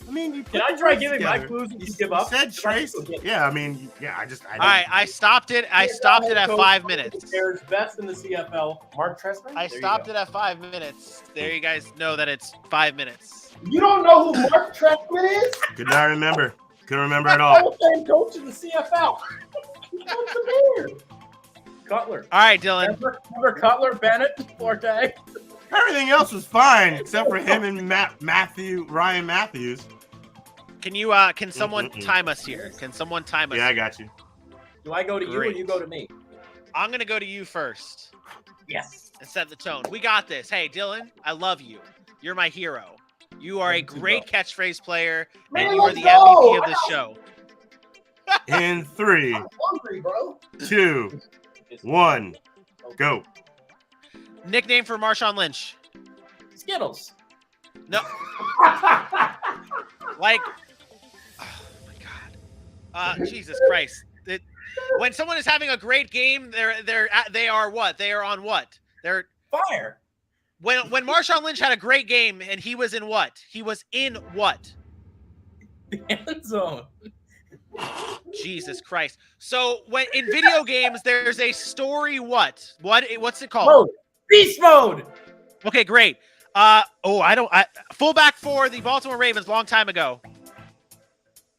Speaker 3: I mean, you
Speaker 5: Can
Speaker 3: put
Speaker 5: I
Speaker 3: the
Speaker 5: try
Speaker 3: words
Speaker 5: giving my
Speaker 3: together.
Speaker 5: clues and
Speaker 3: You
Speaker 5: you give up?
Speaker 3: said trace. Yeah, I mean, I
Speaker 2: All right, I stopped it. I stopped it at 5 minutes.
Speaker 5: There's best in the CFL.
Speaker 4: Mark Trestman?
Speaker 2: I
Speaker 5: There you
Speaker 2: stopped
Speaker 5: go.
Speaker 2: it at 5 minutes. There, you guys know that it's 5 minutes.
Speaker 4: You don't know who Mark Trestman is?
Speaker 3: Could not remember. Couldn't remember at
Speaker 5: Hall
Speaker 3: all.
Speaker 5: of Fame coach in the CFL.
Speaker 4: What's the matter?
Speaker 5: Cutler.
Speaker 2: All right, Dylan.
Speaker 5: Remember Cutler, Bennett, Forte?
Speaker 3: Everything else was fine except for him and Ryan Matthews.
Speaker 2: Can you? Can someone time us here? Can someone time us?
Speaker 3: Yeah, I got you.
Speaker 5: Do I go to you or
Speaker 2: Great.
Speaker 5: you go to me?
Speaker 2: I'm gonna go to you first
Speaker 5: Yes.
Speaker 2: and set the tone. We got this. Hey, Dylan, I love you. You're my hero. You are a
Speaker 5: Thank you,
Speaker 2: great catchchphrase player,
Speaker 4: Man,
Speaker 2: and you are
Speaker 4: let's
Speaker 2: the
Speaker 4: go.
Speaker 2: MVP of the show.
Speaker 3: In 3,
Speaker 4: I'm hungry, bro.
Speaker 3: 2, 1, go.
Speaker 2: Nickname for Marshawn Lynch.
Speaker 5: Skittles.
Speaker 2: No, like, oh my God, Jesus Christ! When someone is having a great game, they are what? They are on what? They're
Speaker 5: Fire.
Speaker 2: when Marshawn Lynch had a great game, and he was in what? He was in what?
Speaker 5: The end zone.
Speaker 2: Jesus Christ! So when in video games, there's a story. What's it called?
Speaker 5: Mode. Beast mode.
Speaker 2: Okay, great. Fullback for the Baltimore Ravens, long time ago.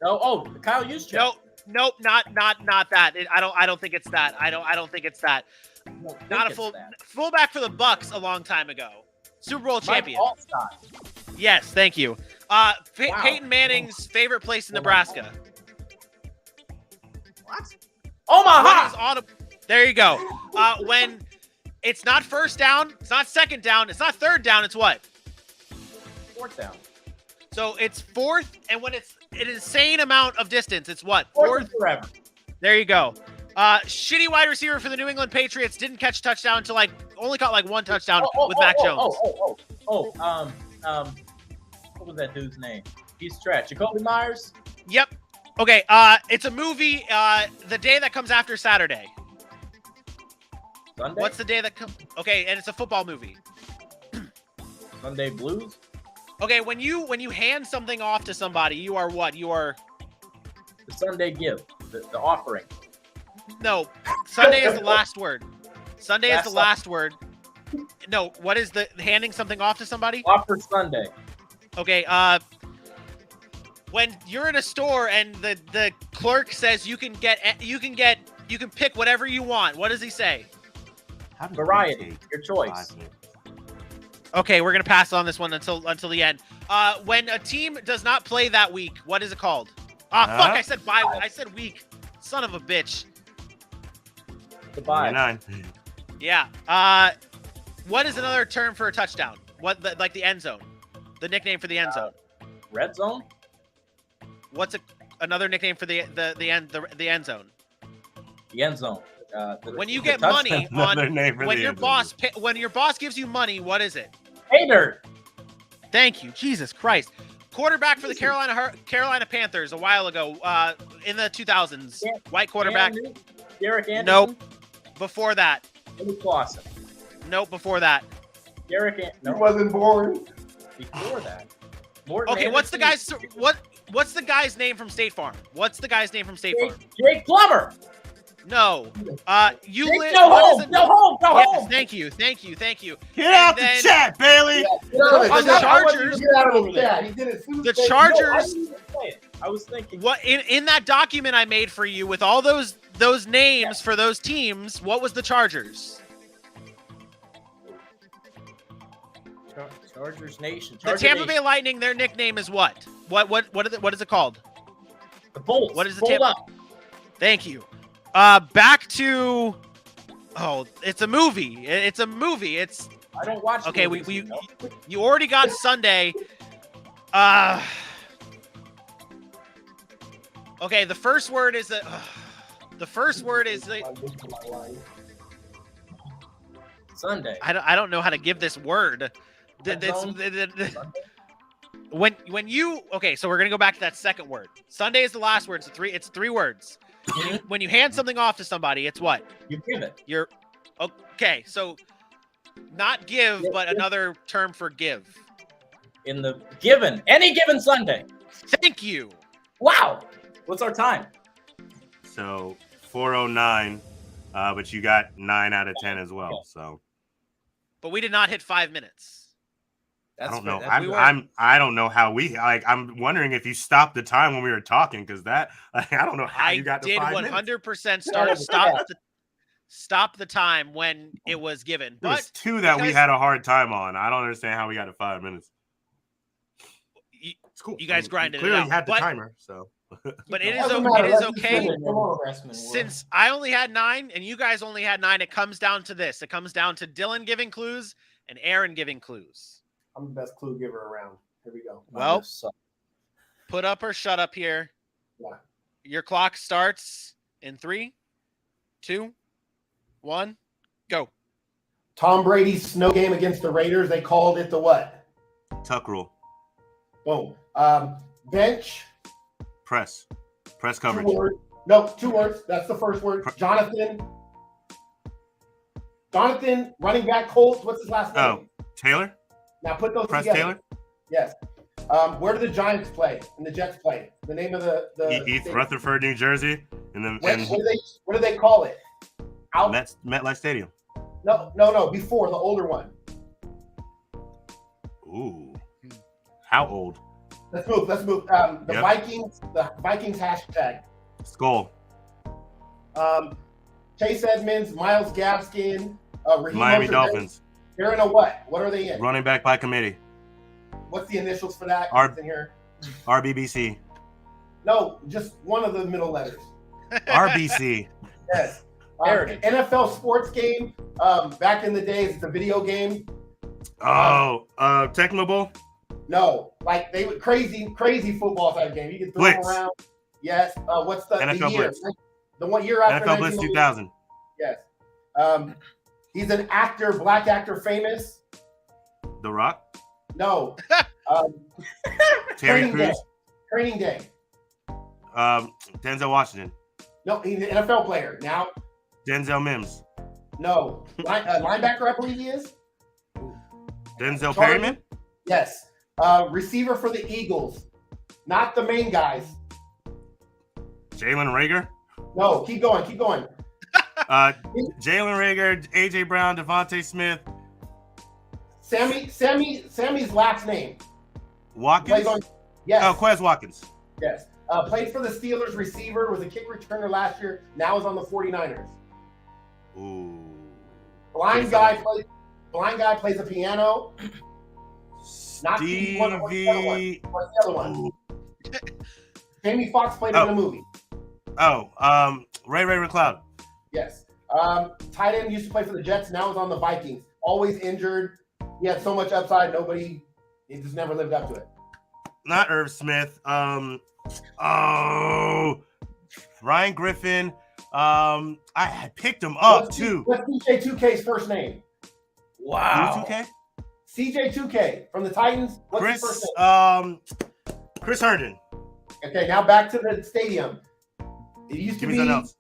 Speaker 5: Oh, Kyle Juszczyk.
Speaker 2: Nope, not that. I don't think it's that. I don't think it's that. Not a fullback for the Bucks a long time ago. Super Bowl champion. Yes, thank you.
Speaker 5: Wow.
Speaker 2: Peyton Manning's favorite place in Nebraska.
Speaker 5: What? Omaha.
Speaker 2: There you go. When it's not first down, it's not second down, it's not third down, it's what?
Speaker 5: fourth down.
Speaker 2: So it's fourth, and when it's an insane amount of distance, it's what?
Speaker 5: Fourth and forever.
Speaker 2: There you go. Shitty wide receiver for the New England Patriots didn't catch a touchdown until only caught like one touchdown with Mac Jones.
Speaker 5: What was that dude's name? He's trash. Jacoby Myers.
Speaker 2: Yep. Okay. It's a movie. The day that comes after Saturday.
Speaker 5: Sunday.
Speaker 2: What's the day that comes? Okay, and it's a football movie.
Speaker 5: Sunday Blues.
Speaker 2: Okay, when you hand something off to somebody, you are what? You are
Speaker 5: The Sunday give. The offering.
Speaker 2: no. Sunday is the last word. Sunday is
Speaker 5: Last
Speaker 2: the last word. No. What is the handing something off to somebody?
Speaker 5: Offer Sunday.
Speaker 2: Okay. When you're in a store and the clerk says you can pick whatever you want. What does he say?
Speaker 3: How did
Speaker 5: Variety.
Speaker 3: we take
Speaker 5: Your choice.
Speaker 3: 5 minutes?
Speaker 2: Okay, we're gonna pass on this one until the end. When a team does not play that week, what is it called? Fuck! I said bye. I said week. Son of a bitch.
Speaker 5: Goodbye.
Speaker 3: 29.
Speaker 2: Yeah. What is another term for a touchdown? Like the end zone? The nickname for the end zone?
Speaker 5: Red zone.
Speaker 2: What's another nickname for the end zone?
Speaker 5: The end zone.
Speaker 2: When you get money
Speaker 3: Another name for
Speaker 2: when
Speaker 3: the
Speaker 2: your
Speaker 3: end zone.
Speaker 2: when your boss gives you money, what is it?
Speaker 5: Hater.
Speaker 2: Thank you, Jesus Christ. Quarterback for the Carolina Panthers a while ago, in the 2000s. White quarterback.
Speaker 5: Derek Anderson.
Speaker 2: Nope. Before that.
Speaker 5: Jimmy Clausen.
Speaker 2: Nope. Before that.
Speaker 5: Derek.
Speaker 4: He wasn't born.
Speaker 5: Before that. Morton
Speaker 2: Okay, what's the
Speaker 5: Anderson.
Speaker 2: guy's what's the guy's name from State Farm? What's the guy's name from State Farm?
Speaker 5: Jake Plummer.
Speaker 2: No. You
Speaker 5: Jake,
Speaker 2: live.
Speaker 5: go
Speaker 2: what
Speaker 5: home.
Speaker 2: is it?
Speaker 5: Go home. Go
Speaker 2: Yes,
Speaker 5: home.
Speaker 2: thank you.
Speaker 3: Get out
Speaker 2: then-
Speaker 3: the chat, Bailey.
Speaker 4: Get out of
Speaker 2: The
Speaker 4: the
Speaker 2: Chargers-
Speaker 4: Get out of the chat. He did it.
Speaker 2: The Chargers-
Speaker 5: No, I didn't even say it. I was thinking.
Speaker 2: What in that document I made for you with all those names for those teams? What was the Chargers?
Speaker 5: Chargers Nation.
Speaker 2: The Tampa Bay Lightning. Their nickname is what? What is it called?
Speaker 5: The Bolts.
Speaker 2: What is the
Speaker 5: Fold
Speaker 2: Tampa?
Speaker 5: up.
Speaker 2: Thank you. Back to. Oh, it's a movie. It's a movie. It's
Speaker 5: I don't watch.
Speaker 2: okay.
Speaker 5: movies,
Speaker 2: You already got Sunday. Okay. The first word is a. The first word is a,
Speaker 5: Sunday.
Speaker 2: I don't know how to give this word.
Speaker 5: Red zone?
Speaker 2: When you okay, so we're gonna go back to that second word. Sunday is the last word. It's three words. When you hand something off to somebody, it's what?
Speaker 5: You give it.
Speaker 2: You're okay. So not give, but another term for give.
Speaker 5: In the given. Any given Sunday.
Speaker 2: Thank you.
Speaker 5: Wow. What's our time?
Speaker 3: So 409, but you got 9 out of 10 as well. So
Speaker 2: But we did not hit 5 minutes.
Speaker 3: I don't know.
Speaker 2: fair.
Speaker 3: I don't know how I'm wondering if you stopped the time when we were talking because that I don't know how you got to
Speaker 2: did
Speaker 3: 5 minutes.
Speaker 2: 100% stop the time when it was given.
Speaker 3: There was
Speaker 2: But
Speaker 3: 2 that we
Speaker 2: because-
Speaker 3: had a hard time on. I don't understand how we got to 5 minutes.
Speaker 2: You-
Speaker 3: It's cool.
Speaker 2: you guys grinded it
Speaker 3: clearly
Speaker 2: out,
Speaker 3: had the
Speaker 2: but-
Speaker 3: timer, so
Speaker 2: but it is
Speaker 4: Doesn't
Speaker 2: it
Speaker 4: matter,
Speaker 2: is
Speaker 4: let's just
Speaker 2: okay.
Speaker 4: finish. Come on.
Speaker 2: Since I only had 9 and you guys only had 9, it comes down to this. It comes down to Dylan giving clues and Aaron giving clues.
Speaker 4: I'm the best clue giver around. Here we go.
Speaker 2: Well, put up or shut up here.
Speaker 4: Yeah.
Speaker 2: Your clock starts in 3, 2, 1, go.
Speaker 4: Tom Brady's snow game against the Raiders. They called it the what?
Speaker 3: tuck rule,
Speaker 4: Boom. Bench.
Speaker 3: press
Speaker 4: 2
Speaker 3: coverage.
Speaker 4: words. No, 2 words. That's the first word. Jonathan, running back Colts. What's his last name?
Speaker 3: Oh, Taylor,
Speaker 4: Now put those
Speaker 3: press
Speaker 4: together.
Speaker 3: Taylor,
Speaker 4: Yes. Where do the Giants play and the Jets play? The name of the
Speaker 3: East Rutherford, New Jersey, and then
Speaker 4: what do they call it? Out.
Speaker 3: MetLife Stadium.
Speaker 4: No. Before the older one.
Speaker 3: Ooh, how old?
Speaker 4: Let's move. The
Speaker 3: Yep.
Speaker 4: Vikings hashtag.
Speaker 3: Skull,
Speaker 4: Chase Edmonds, Myles Gaskin, Raheem
Speaker 3: Miami
Speaker 4: Mostert.
Speaker 3: Dolphins,
Speaker 4: They're in a what? What are they in?
Speaker 3: running back by committee,
Speaker 4: What's the initials for that?
Speaker 3: R-
Speaker 4: It's in here.
Speaker 3: RBBC,
Speaker 4: No, just one of the middle letters.
Speaker 3: RBC.
Speaker 4: Yes.
Speaker 5: Heritage.
Speaker 4: NFL sports game. Back in the days, it's a video game.
Speaker 3: Oh, Tecmo Bowl.
Speaker 4: No, like they would crazy football type game. You can throw them
Speaker 3: Blitz.
Speaker 4: around. Yes. What's the
Speaker 3: NFL
Speaker 4: year?
Speaker 3: Blitz.
Speaker 4: The 1 year after
Speaker 3: NFL Blitz
Speaker 4: 1980?
Speaker 3: 2000.
Speaker 4: Yes. He's an actor, black actor, famous.
Speaker 3: The Rock.
Speaker 4: No.
Speaker 3: Terry
Speaker 4: Training Day.
Speaker 3: Crews.
Speaker 4: Training Day.
Speaker 3: Denzel Washington.
Speaker 4: No, he's an NFL player. Now,
Speaker 3: Denzel Mims.
Speaker 4: no. Linebacker, I believe he is.
Speaker 3: Denzel
Speaker 4: Charlie?
Speaker 3: Perryman.
Speaker 4: Yes. Receiver for the Eagles. Not the main guys.
Speaker 3: Jalen Rager.
Speaker 4: No, keep going.
Speaker 3: Jalen Rager, AJ Brown, Devontae Smith,
Speaker 4: Sammy's last name.
Speaker 3: Watkins.
Speaker 4: Plays on, yes.
Speaker 3: Oh, Quez Watkins.
Speaker 4: Yes. Played for the Steelers, receiver, was a kick returner last year, now is on the 49ers.
Speaker 3: Ooh.
Speaker 4: Blind guy plays the piano. Not Stevie Wonder. What's the other one?
Speaker 3: Ooh.
Speaker 4: Jamie Foxx played in a movie.
Speaker 3: Ray McCloud.
Speaker 4: Yes. Tight end used to play for the Jets, now is on the Vikings. Always injured. He had so much upside, he just never lived up to it.
Speaker 3: Not Irv Smith. Ryan Griffin. I picked him up too.
Speaker 4: What's CJ2K's first name?
Speaker 5: Wow.
Speaker 3: Who's 2K?
Speaker 4: CJ2K from the Titans. What's his first name?
Speaker 3: Chris Herndon.
Speaker 4: Okay, now back to the stadium. It used to
Speaker 3: Give me
Speaker 4: be
Speaker 3: something else.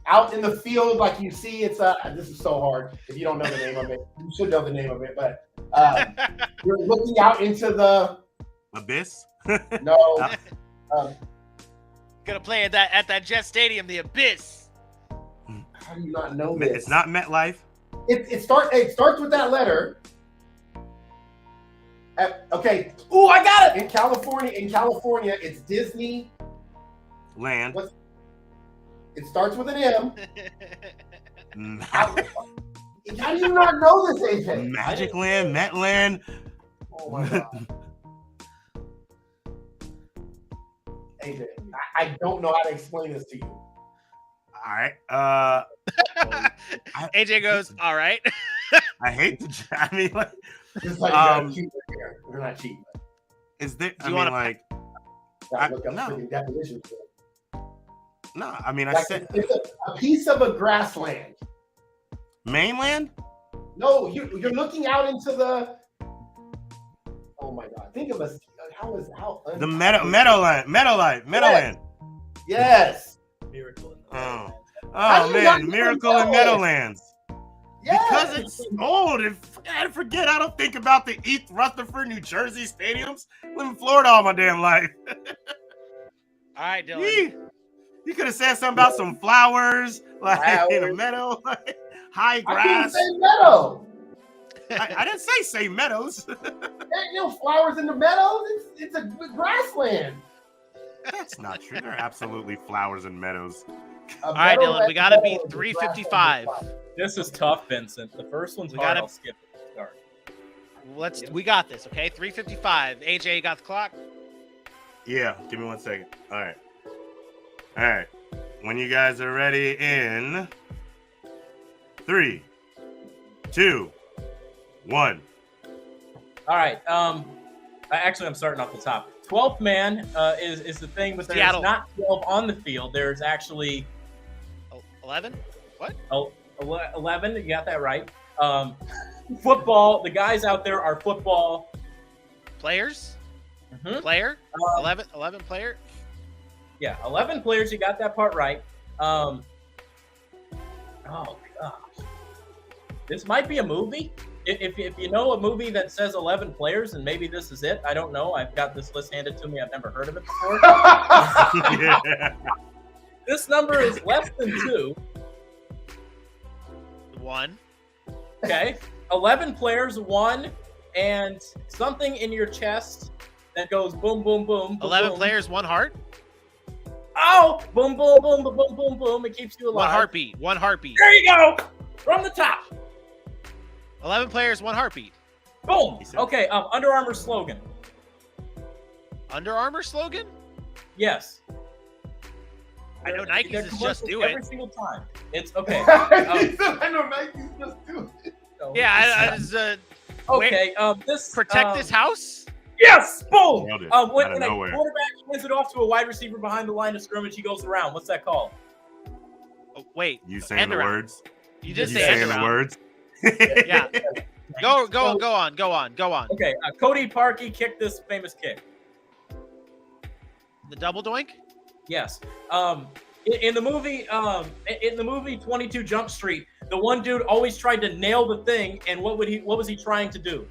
Speaker 4: out in the field, like you see. It's this is so hard. If you don't know the name of it, you should know the name of it. But you're looking out into the
Speaker 3: Abyss.
Speaker 4: no.
Speaker 2: Gonna play at that Jet Stadium, the Abyss.
Speaker 4: How do you not know this?
Speaker 3: It's not MetLife.
Speaker 4: It starts with that letter. Okay. Oh, I got it. In California, it's Disney
Speaker 3: Land.
Speaker 4: It starts with an M. How
Speaker 3: Magic
Speaker 4: do you not know this, AJ?
Speaker 3: Land, Metland.
Speaker 4: Oh my god. AJ, I don't know how to explain this to you.
Speaker 3: All right.
Speaker 2: AJ goes, all right.
Speaker 3: I hate the. I mean, like,
Speaker 4: It's like you gotta cheat right here. We're not cheating.
Speaker 3: is there?
Speaker 2: Do you wanna-
Speaker 4: Gotta look up
Speaker 3: no.
Speaker 4: freaking definitions.
Speaker 3: No, I mean, I
Speaker 4: Like,
Speaker 3: said
Speaker 4: it's a piece of a grassland.
Speaker 3: mainland.
Speaker 4: No, you're looking out into the. Oh my god! Think of us. How
Speaker 3: The Meadowland.
Speaker 4: Yes.
Speaker 5: Miracle in the
Speaker 3: Oh.
Speaker 4: How
Speaker 3: Oh
Speaker 4: do you not
Speaker 3: man,
Speaker 4: know
Speaker 3: Miracle in
Speaker 4: Meadowlands?
Speaker 3: Meadowlands.
Speaker 4: Yes.
Speaker 3: Because it's old. And I forget. I don't think about the East Rutherford, New Jersey stadiums. Live in Florida all my damn life.
Speaker 2: All right, Dylan.
Speaker 3: Yee. You could have said something about some flowers, like in a meadow, like high
Speaker 4: I didn't
Speaker 3: grass.
Speaker 4: say meadow.
Speaker 3: I didn't say meadows.
Speaker 4: There ain't no flowers in the meadows. It's a grassland.
Speaker 3: That's not true. There are absolutely flowers and meadows.
Speaker 4: A
Speaker 2: All right,
Speaker 4: meadow
Speaker 2: Dylan, we
Speaker 4: that's
Speaker 2: gotta
Speaker 4: meadow
Speaker 2: beat
Speaker 4: is a
Speaker 2: 355.
Speaker 4: grassland.
Speaker 5: This is tough, Vincent. The first one's
Speaker 2: We
Speaker 5: hard.
Speaker 2: gotta-
Speaker 5: I'll skip it. Start.
Speaker 2: We got this, okay? 355. AJ, you got the clock?
Speaker 3: Yeah, give me 1 second. All right. When you guys are ready, in 3, 2, 1.
Speaker 5: All right. Actually, I'm starting off the top. 12th man is the thing, but there's
Speaker 2: Seattle.
Speaker 5: not 12 on the field. There's actually
Speaker 2: 11?
Speaker 5: 11. You got that right. Football. The guys out there are football
Speaker 2: Players?
Speaker 5: Mhm.
Speaker 2: Player? 11 player?
Speaker 5: Yeah, 11 players. You got that part right. Oh gosh, this might be a movie. If you know a movie that says 11 players, and maybe this is it. I don't know. I've got this list handed to me. I've never heard of it before.
Speaker 3: Yeah.
Speaker 5: This number is less than 2.
Speaker 2: 1.
Speaker 5: Okay, 11 players, 1, and something in your chest that goes boom, boom, boom. boom
Speaker 2: 11
Speaker 5: boom.
Speaker 2: players, 1 heart?
Speaker 5: Oh, boom, boom, boom, boom, boom, boom, boom. It keeps you alive.
Speaker 2: 1 heartbeat. 1 heartbeat.
Speaker 5: There you go. From the top.
Speaker 2: 11 players, 1 heartbeat.
Speaker 5: Boom. Okay. Under Armour slogan.
Speaker 2: Under Armour slogan?
Speaker 5: Yes.
Speaker 2: I know
Speaker 5: They're
Speaker 2: Nike's is just
Speaker 5: commercials
Speaker 2: do
Speaker 5: every
Speaker 2: it.
Speaker 5: single time. It's okay.
Speaker 4: I know Nike's just do it.
Speaker 2: Yeah, I just
Speaker 5: Okay. This
Speaker 2: protect this house.
Speaker 5: Yes, boom.
Speaker 3: Nailed it.
Speaker 5: When
Speaker 3: Out of
Speaker 5: a
Speaker 3: nowhere.
Speaker 5: quarterback hands it off to a wide receiver behind the line of scrimmage, he goes around. What's that called?
Speaker 2: Oh, wait,
Speaker 3: You saying
Speaker 2: End
Speaker 3: the
Speaker 2: around.
Speaker 3: words?
Speaker 2: you just
Speaker 3: You
Speaker 2: say end
Speaker 3: saying the
Speaker 2: around.
Speaker 3: words?
Speaker 2: Yeah. Go on.
Speaker 5: Okay, Cody Parkey kicked this famous kick.
Speaker 2: The double doink.
Speaker 5: Yes. In the movie 22 Jump Street, the one dude always tried to nail the thing, and what was he trying to do?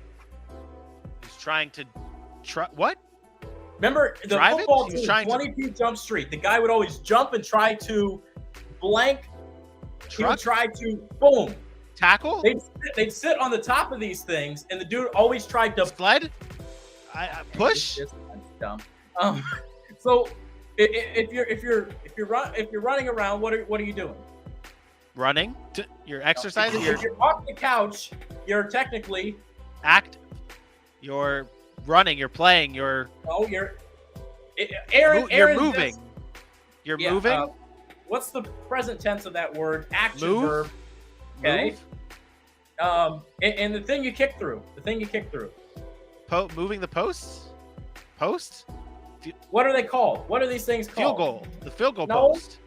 Speaker 2: He's trying to what?
Speaker 5: Remember the
Speaker 2: Drive it?
Speaker 5: football
Speaker 2: He was
Speaker 5: team,
Speaker 2: trying to-
Speaker 5: 22 Jump Street. The guy would always jump and try to blank. He would
Speaker 2: Truck
Speaker 5: try to boom.
Speaker 2: tackle.
Speaker 5: They'd sit on the top of these things, and the dude always tried to
Speaker 2: Sled. I push.
Speaker 5: It's dumb. So if you're running around, what are you doing?
Speaker 2: Running. You're exercising.
Speaker 5: If you're off the couch, you're technically
Speaker 2: You're running. You're playing. You're
Speaker 5: Aaron.
Speaker 2: moving.
Speaker 5: Just-
Speaker 2: You're
Speaker 5: yeah,
Speaker 2: moving.
Speaker 5: What's the present tense of that word? Action
Speaker 2: Move.
Speaker 5: verb. Okay.
Speaker 2: Move.
Speaker 5: And the thing you kick through.
Speaker 2: Moving the posts. Post.
Speaker 5: What are they called? What are these things
Speaker 2: Field
Speaker 5: called?
Speaker 2: goal. The field goal
Speaker 5: No.
Speaker 2: post.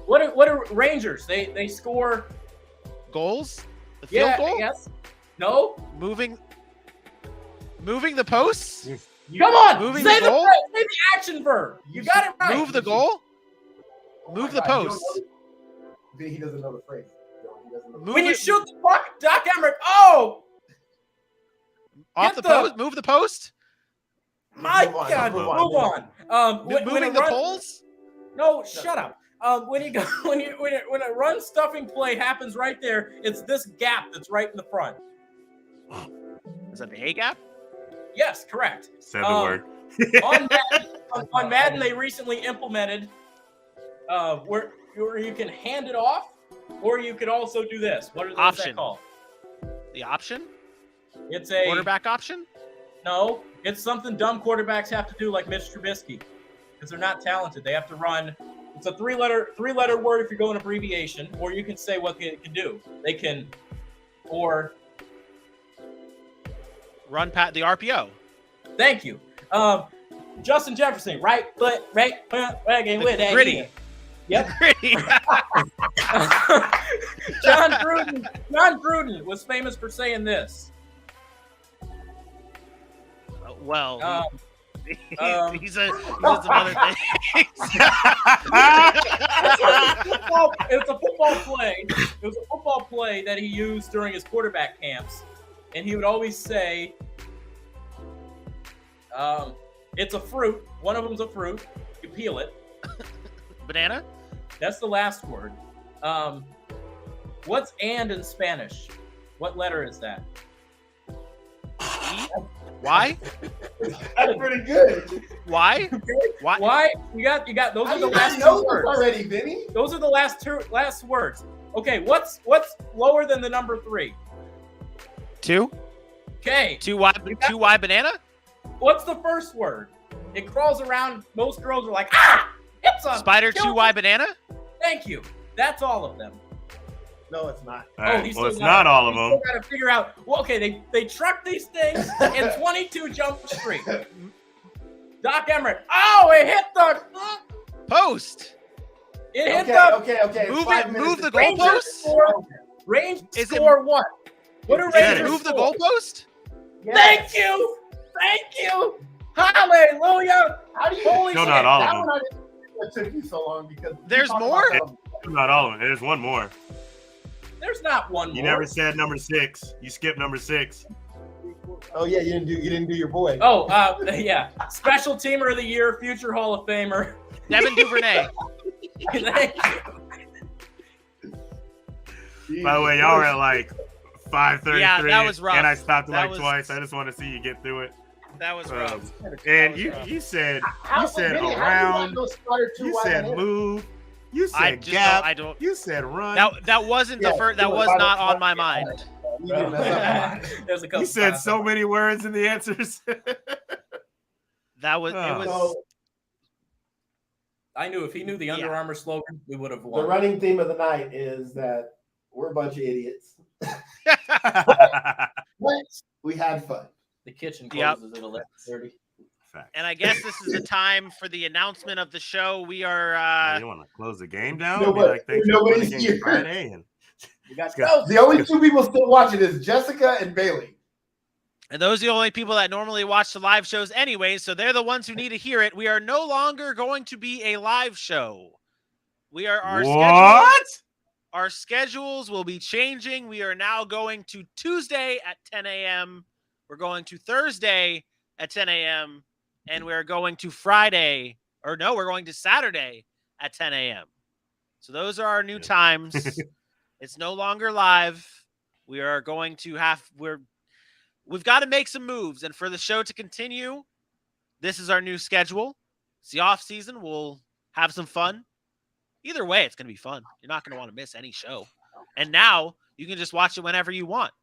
Speaker 5: What are Rangers? They score.
Speaker 2: Goals. The field goal.
Speaker 5: Yes. No.
Speaker 2: Moving the posts.
Speaker 5: Come on.
Speaker 2: Moving
Speaker 5: say
Speaker 2: the goal?
Speaker 5: say the action verb. You got it right.
Speaker 2: Move the goal.
Speaker 4: Oh
Speaker 2: Move
Speaker 4: my
Speaker 2: the
Speaker 4: God, you don't
Speaker 2: post.
Speaker 4: know the- He doesn't know the phrase. He doesn't know the
Speaker 2: Move
Speaker 5: When you
Speaker 2: it-
Speaker 5: shoot the puck, Doc Emmerich. Oh
Speaker 2: off
Speaker 5: get
Speaker 2: the
Speaker 5: the-
Speaker 2: post. Move the post.
Speaker 5: my
Speaker 4: Move on,
Speaker 5: God!
Speaker 4: move
Speaker 5: Move
Speaker 4: on.
Speaker 5: on. When
Speaker 2: Moving
Speaker 5: a
Speaker 2: the
Speaker 5: run-
Speaker 2: poles.
Speaker 5: No, shut up. When a run stuffing play happens right there, it's this gap that's right in the front.
Speaker 2: Is that the A gap?
Speaker 5: Yes, correct.
Speaker 3: Said the word.
Speaker 5: On Madden, they recently implemented where you can hand it off, or you could also do this. What is that
Speaker 2: Option.
Speaker 5: called?
Speaker 2: The option.
Speaker 5: It's a
Speaker 2: Quarterback option.
Speaker 5: No, it's something dumb quarterbacks have to do, like Mitch Trubisky, because they're not talented. They have to run. It's a three-letter word if you're going abbreviation, or you can say what they can do. They can, or
Speaker 2: Run the RPO.
Speaker 5: thank you, Justin Jefferson, right foot, wagging with that
Speaker 2: Gritty.
Speaker 5: heel. Yep.
Speaker 2: Gritty.
Speaker 5: John Gruden was famous for saying this.
Speaker 2: Well,
Speaker 5: Um,
Speaker 2: he's some other things.
Speaker 5: It's a football play. It was a football play that he used during his quarterback camps, and he would always say, "It's a fruit. One of them's a fruit. You peel it.
Speaker 2: Banana.
Speaker 5: That's the last word. What's and in Spanish? What letter is that?
Speaker 2: E? Why?
Speaker 4: That's pretty good.
Speaker 2: Why? Why?
Speaker 5: Why? You got. Those
Speaker 4: How
Speaker 5: are
Speaker 4: do
Speaker 5: the
Speaker 4: you
Speaker 5: last
Speaker 4: not know
Speaker 5: two
Speaker 4: this
Speaker 5: words.
Speaker 4: already, Vinny?
Speaker 5: Those are the last words. Okay. What's lower than the number 3?
Speaker 2: 2.
Speaker 5: Okay.
Speaker 2: 2Y banana.
Speaker 5: What's the first word? It crawls around. Most girls are like, ah, it's a
Speaker 2: Spider.
Speaker 5: kill-
Speaker 2: 2Y banana.
Speaker 5: Thank you. That's all of them.
Speaker 4: No, it's not.
Speaker 3: All right,
Speaker 5: he's
Speaker 3: well,
Speaker 5: still
Speaker 3: it's
Speaker 5: got-
Speaker 3: not all of
Speaker 5: he's
Speaker 3: them.
Speaker 5: still got to figure out. Well, okay, they truck these things in 22 Jump Street. Doc Emmerich. Oh, it hit the.
Speaker 2: Post.
Speaker 5: It hit
Speaker 4: Okay,
Speaker 5: the.
Speaker 4: okay.
Speaker 2: Move
Speaker 4: 5
Speaker 2: it-
Speaker 4: minutes
Speaker 2: move the
Speaker 4: to-
Speaker 5: Rangers
Speaker 2: goalpost?
Speaker 5: score. Rangers
Speaker 2: Is it-
Speaker 5: score what? What do
Speaker 3: Is it
Speaker 5: Rangers
Speaker 2: Move the
Speaker 5: score?
Speaker 2: goalpost.
Speaker 4: Yes.
Speaker 5: Thank you. Thank you. Hallelujah.
Speaker 4: How do you?
Speaker 5: Holy
Speaker 3: Still
Speaker 5: shit.
Speaker 3: not all of
Speaker 4: That
Speaker 3: them.
Speaker 4: one I didn't know it took you so long because you
Speaker 2: There's
Speaker 4: talked
Speaker 2: more?
Speaker 4: about that.
Speaker 3: Not all of them. There's one more.
Speaker 5: There's not one
Speaker 3: You
Speaker 5: more.
Speaker 3: never said number 6. You skipped number 6.
Speaker 4: Oh yeah, you didn't do your boy.
Speaker 5: Oh, yeah. Special teamer of the year, future Hall of Famer.
Speaker 2: Devin Duvernay.
Speaker 5: Thank you.
Speaker 3: By the way, y'all were at like 5:33.
Speaker 2: Yeah, that was rough.
Speaker 3: And I stopped it
Speaker 2: That
Speaker 3: like
Speaker 2: was-
Speaker 3: twice. I just want to see you get through it.
Speaker 2: That was rough.
Speaker 3: And
Speaker 2: was rough.
Speaker 3: you said
Speaker 4: How,
Speaker 3: you said
Speaker 4: Vinny, how do you
Speaker 3: around.
Speaker 4: not know Spider
Speaker 3: You
Speaker 4: 2Y
Speaker 3: said
Speaker 4: banana?
Speaker 3: move. You
Speaker 2: I
Speaker 3: said
Speaker 2: just
Speaker 3: gap.
Speaker 2: I don't.
Speaker 3: You said run.
Speaker 2: That wasn't the
Speaker 4: Yeah,
Speaker 2: first. That
Speaker 4: do it.
Speaker 2: was
Speaker 4: Why
Speaker 2: not
Speaker 4: don't-
Speaker 2: on my mind.
Speaker 4: You didn't mess up.
Speaker 5: There's a couple
Speaker 3: You said
Speaker 5: times.
Speaker 3: so many words in the answers.
Speaker 2: That was. It
Speaker 3: Oh.
Speaker 2: was.
Speaker 4: So
Speaker 5: I knew if he knew the Under
Speaker 2: Yeah.
Speaker 5: Armour slogan, we would have
Speaker 4: the
Speaker 5: won.
Speaker 4: running theme of the night is that we're a bunch of idiots. But we had fun.
Speaker 5: The kitchen
Speaker 2: Yep.
Speaker 5: closes at 11:30.
Speaker 3: Facts.
Speaker 2: And I guess this is the time for the announcement of the show. We are
Speaker 3: Oh, you want to close the game down?
Speaker 4: No,
Speaker 3: Be
Speaker 4: but
Speaker 3: like, thanks for
Speaker 4: nobody's
Speaker 3: playing
Speaker 4: here.
Speaker 3: Friday. And
Speaker 5: We got
Speaker 4: The only two people still watching is Jessica and Bailey.
Speaker 2: And those are the only people that normally watch the live shows anyway, so they're the ones who need to hear it. We are no longer going to be a live show. We are our schedules will be changing. We are now going to Tuesday at 10 a.m. We're going to Thursday at 10 a.m. And we're going to Friday, or no, we're going to Saturday at 10 a.m. So those are our new times. It's no longer live. We are going to we've got to make some moves. And for the show to continue, this is our new schedule. It's the off season. We'll have some fun. Either way, it's going to be fun. You're not going to want to miss any show. And now you can just watch it whenever you want.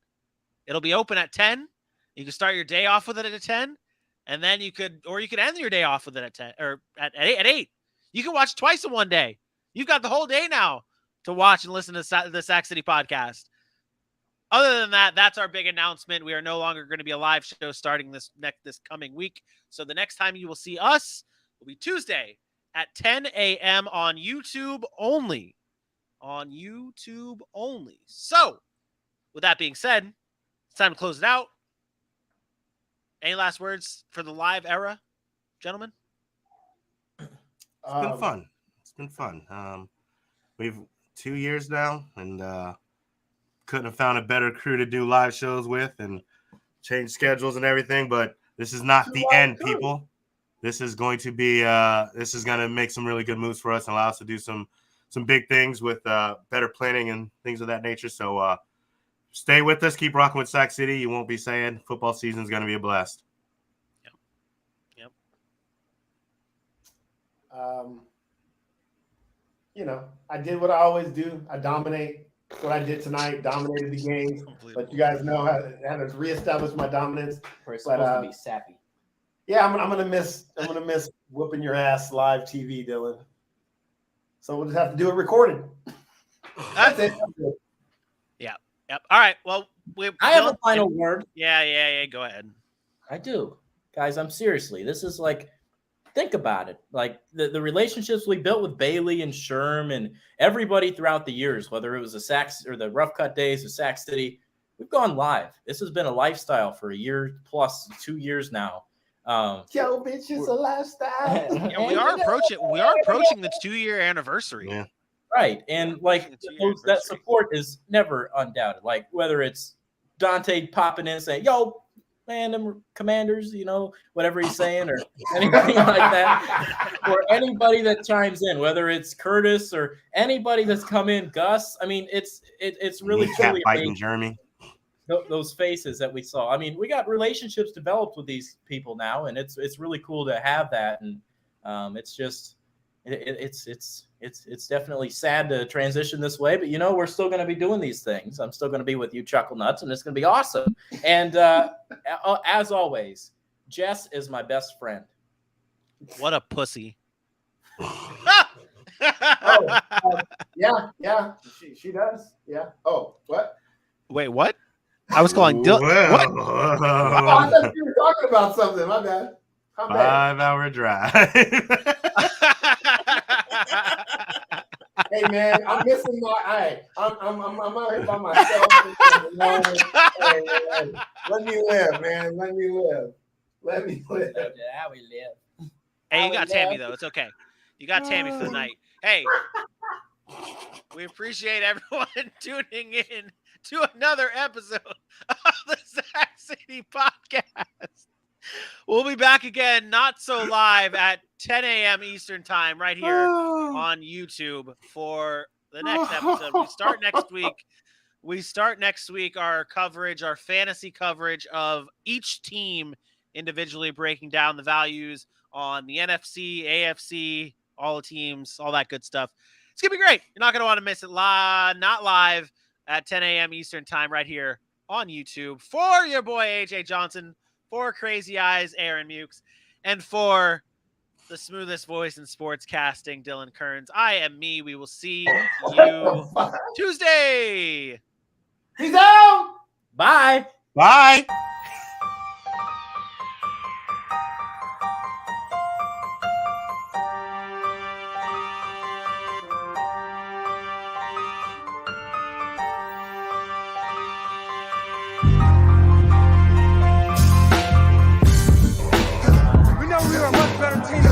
Speaker 2: It'll be open at 10. You can start your day off with it at 10. And then you could end your day off with it at 10 or at 8. You can watch twice in one day. You've got the whole day now to watch and listen to the Sac City podcast. Other than that, that's our big announcement. We are no longer going to be a live show starting this coming week. So the next time you will see us will be Tuesday at 10 a.m. on YouTube only. On YouTube only. So, with that being said, it's time to close it out. Any last words for the live era, gentlemen?
Speaker 3: It's been fun. It's been fun. We've 2 years now, and couldn't have found a better crew to do live shows with and change schedules and everything. But this is not the end, people. This is going to be this is going to make some really good moves for us and allow us to do some big things with better planning and things of that nature. So stay with us. Keep rocking with Sac City. You won't be sad. Football season is going to be a blast.
Speaker 2: Yep.
Speaker 4: I did what I always do. I dominate. That's what I did tonight. Dominated the game. But you guys know how to reestablish my dominance.
Speaker 5: We're supposed to be sappy.
Speaker 4: Yeah, I'm gonna miss whooping your ass live TV, Dylan. So we'll just have to do it recorded. That's it.
Speaker 2: Yep. All right. Well,
Speaker 5: I have a final word.
Speaker 2: Yeah. Go ahead.
Speaker 5: I do. Guys, seriously. This is like, think about it. Like the relationships we built with Bailey and Sherm and everybody throughout the years, whether it was the Sacs or the Rough Cut days of Sac City, we've gone live. This has been a lifestyle for a year plus 2 years now.
Speaker 4: Yo, bitch, it's a lifestyle.
Speaker 2: Yeah, we are approaching the 2-year anniversary.
Speaker 3: Yeah.
Speaker 5: Right. And like that support is never undoubted. Like whether it's Dante popping in and saying, yo, man, them Commanders, whatever he's saying or anything like that. Or anybody that chimes in, whether it's Curtis or anybody that's come in, Gus. I mean, it's really truly
Speaker 3: biting Jeremy.
Speaker 5: Those faces that we saw. I mean, we got relationships developed with these people now, and it's really cool to have that. And it's just it's definitely sad to transition this way, but we're still going to be doing these things. I'm still going to be with you, Chuckle Nuts, and it's going to be awesome. And as always, Jess is my best friend.
Speaker 2: What a pussy.
Speaker 4: Yeah. She does. Yeah. Oh, what?
Speaker 2: Wait, what? I was calling Dylan. What?
Speaker 4: Oh, I thought you were talking about something. My bad.
Speaker 3: 5-hour drive.
Speaker 4: Hey man, I'm missing my. I'm out here by myself. Hey, let me live, man. Let me live.
Speaker 5: How we live.
Speaker 2: Hey, you got Tammy though. It's okay. You got Tammy for the night. Hey, we appreciate everyone tuning in to another episode of the Sac City Podcast. We'll be back again, not so live, at 10 a.m. Eastern time, right here on YouTube for the next episode. We start next week our coverage, our fantasy coverage of each team individually, breaking down the values on the NFC, AFC, all the teams, all that good stuff. It's going to be great. You're not going to want to miss it not live at 10 a.m. Eastern time right here on YouTube. For your boy, AJ Johnson, for Crazy Eyes, Aaron Mukes, and for the smoothest voice in sports casting, Dylan Kearns, I am me. We will see you Tuesday.
Speaker 4: Peace out.
Speaker 5: Bye.
Speaker 3: Bye.
Speaker 1: better team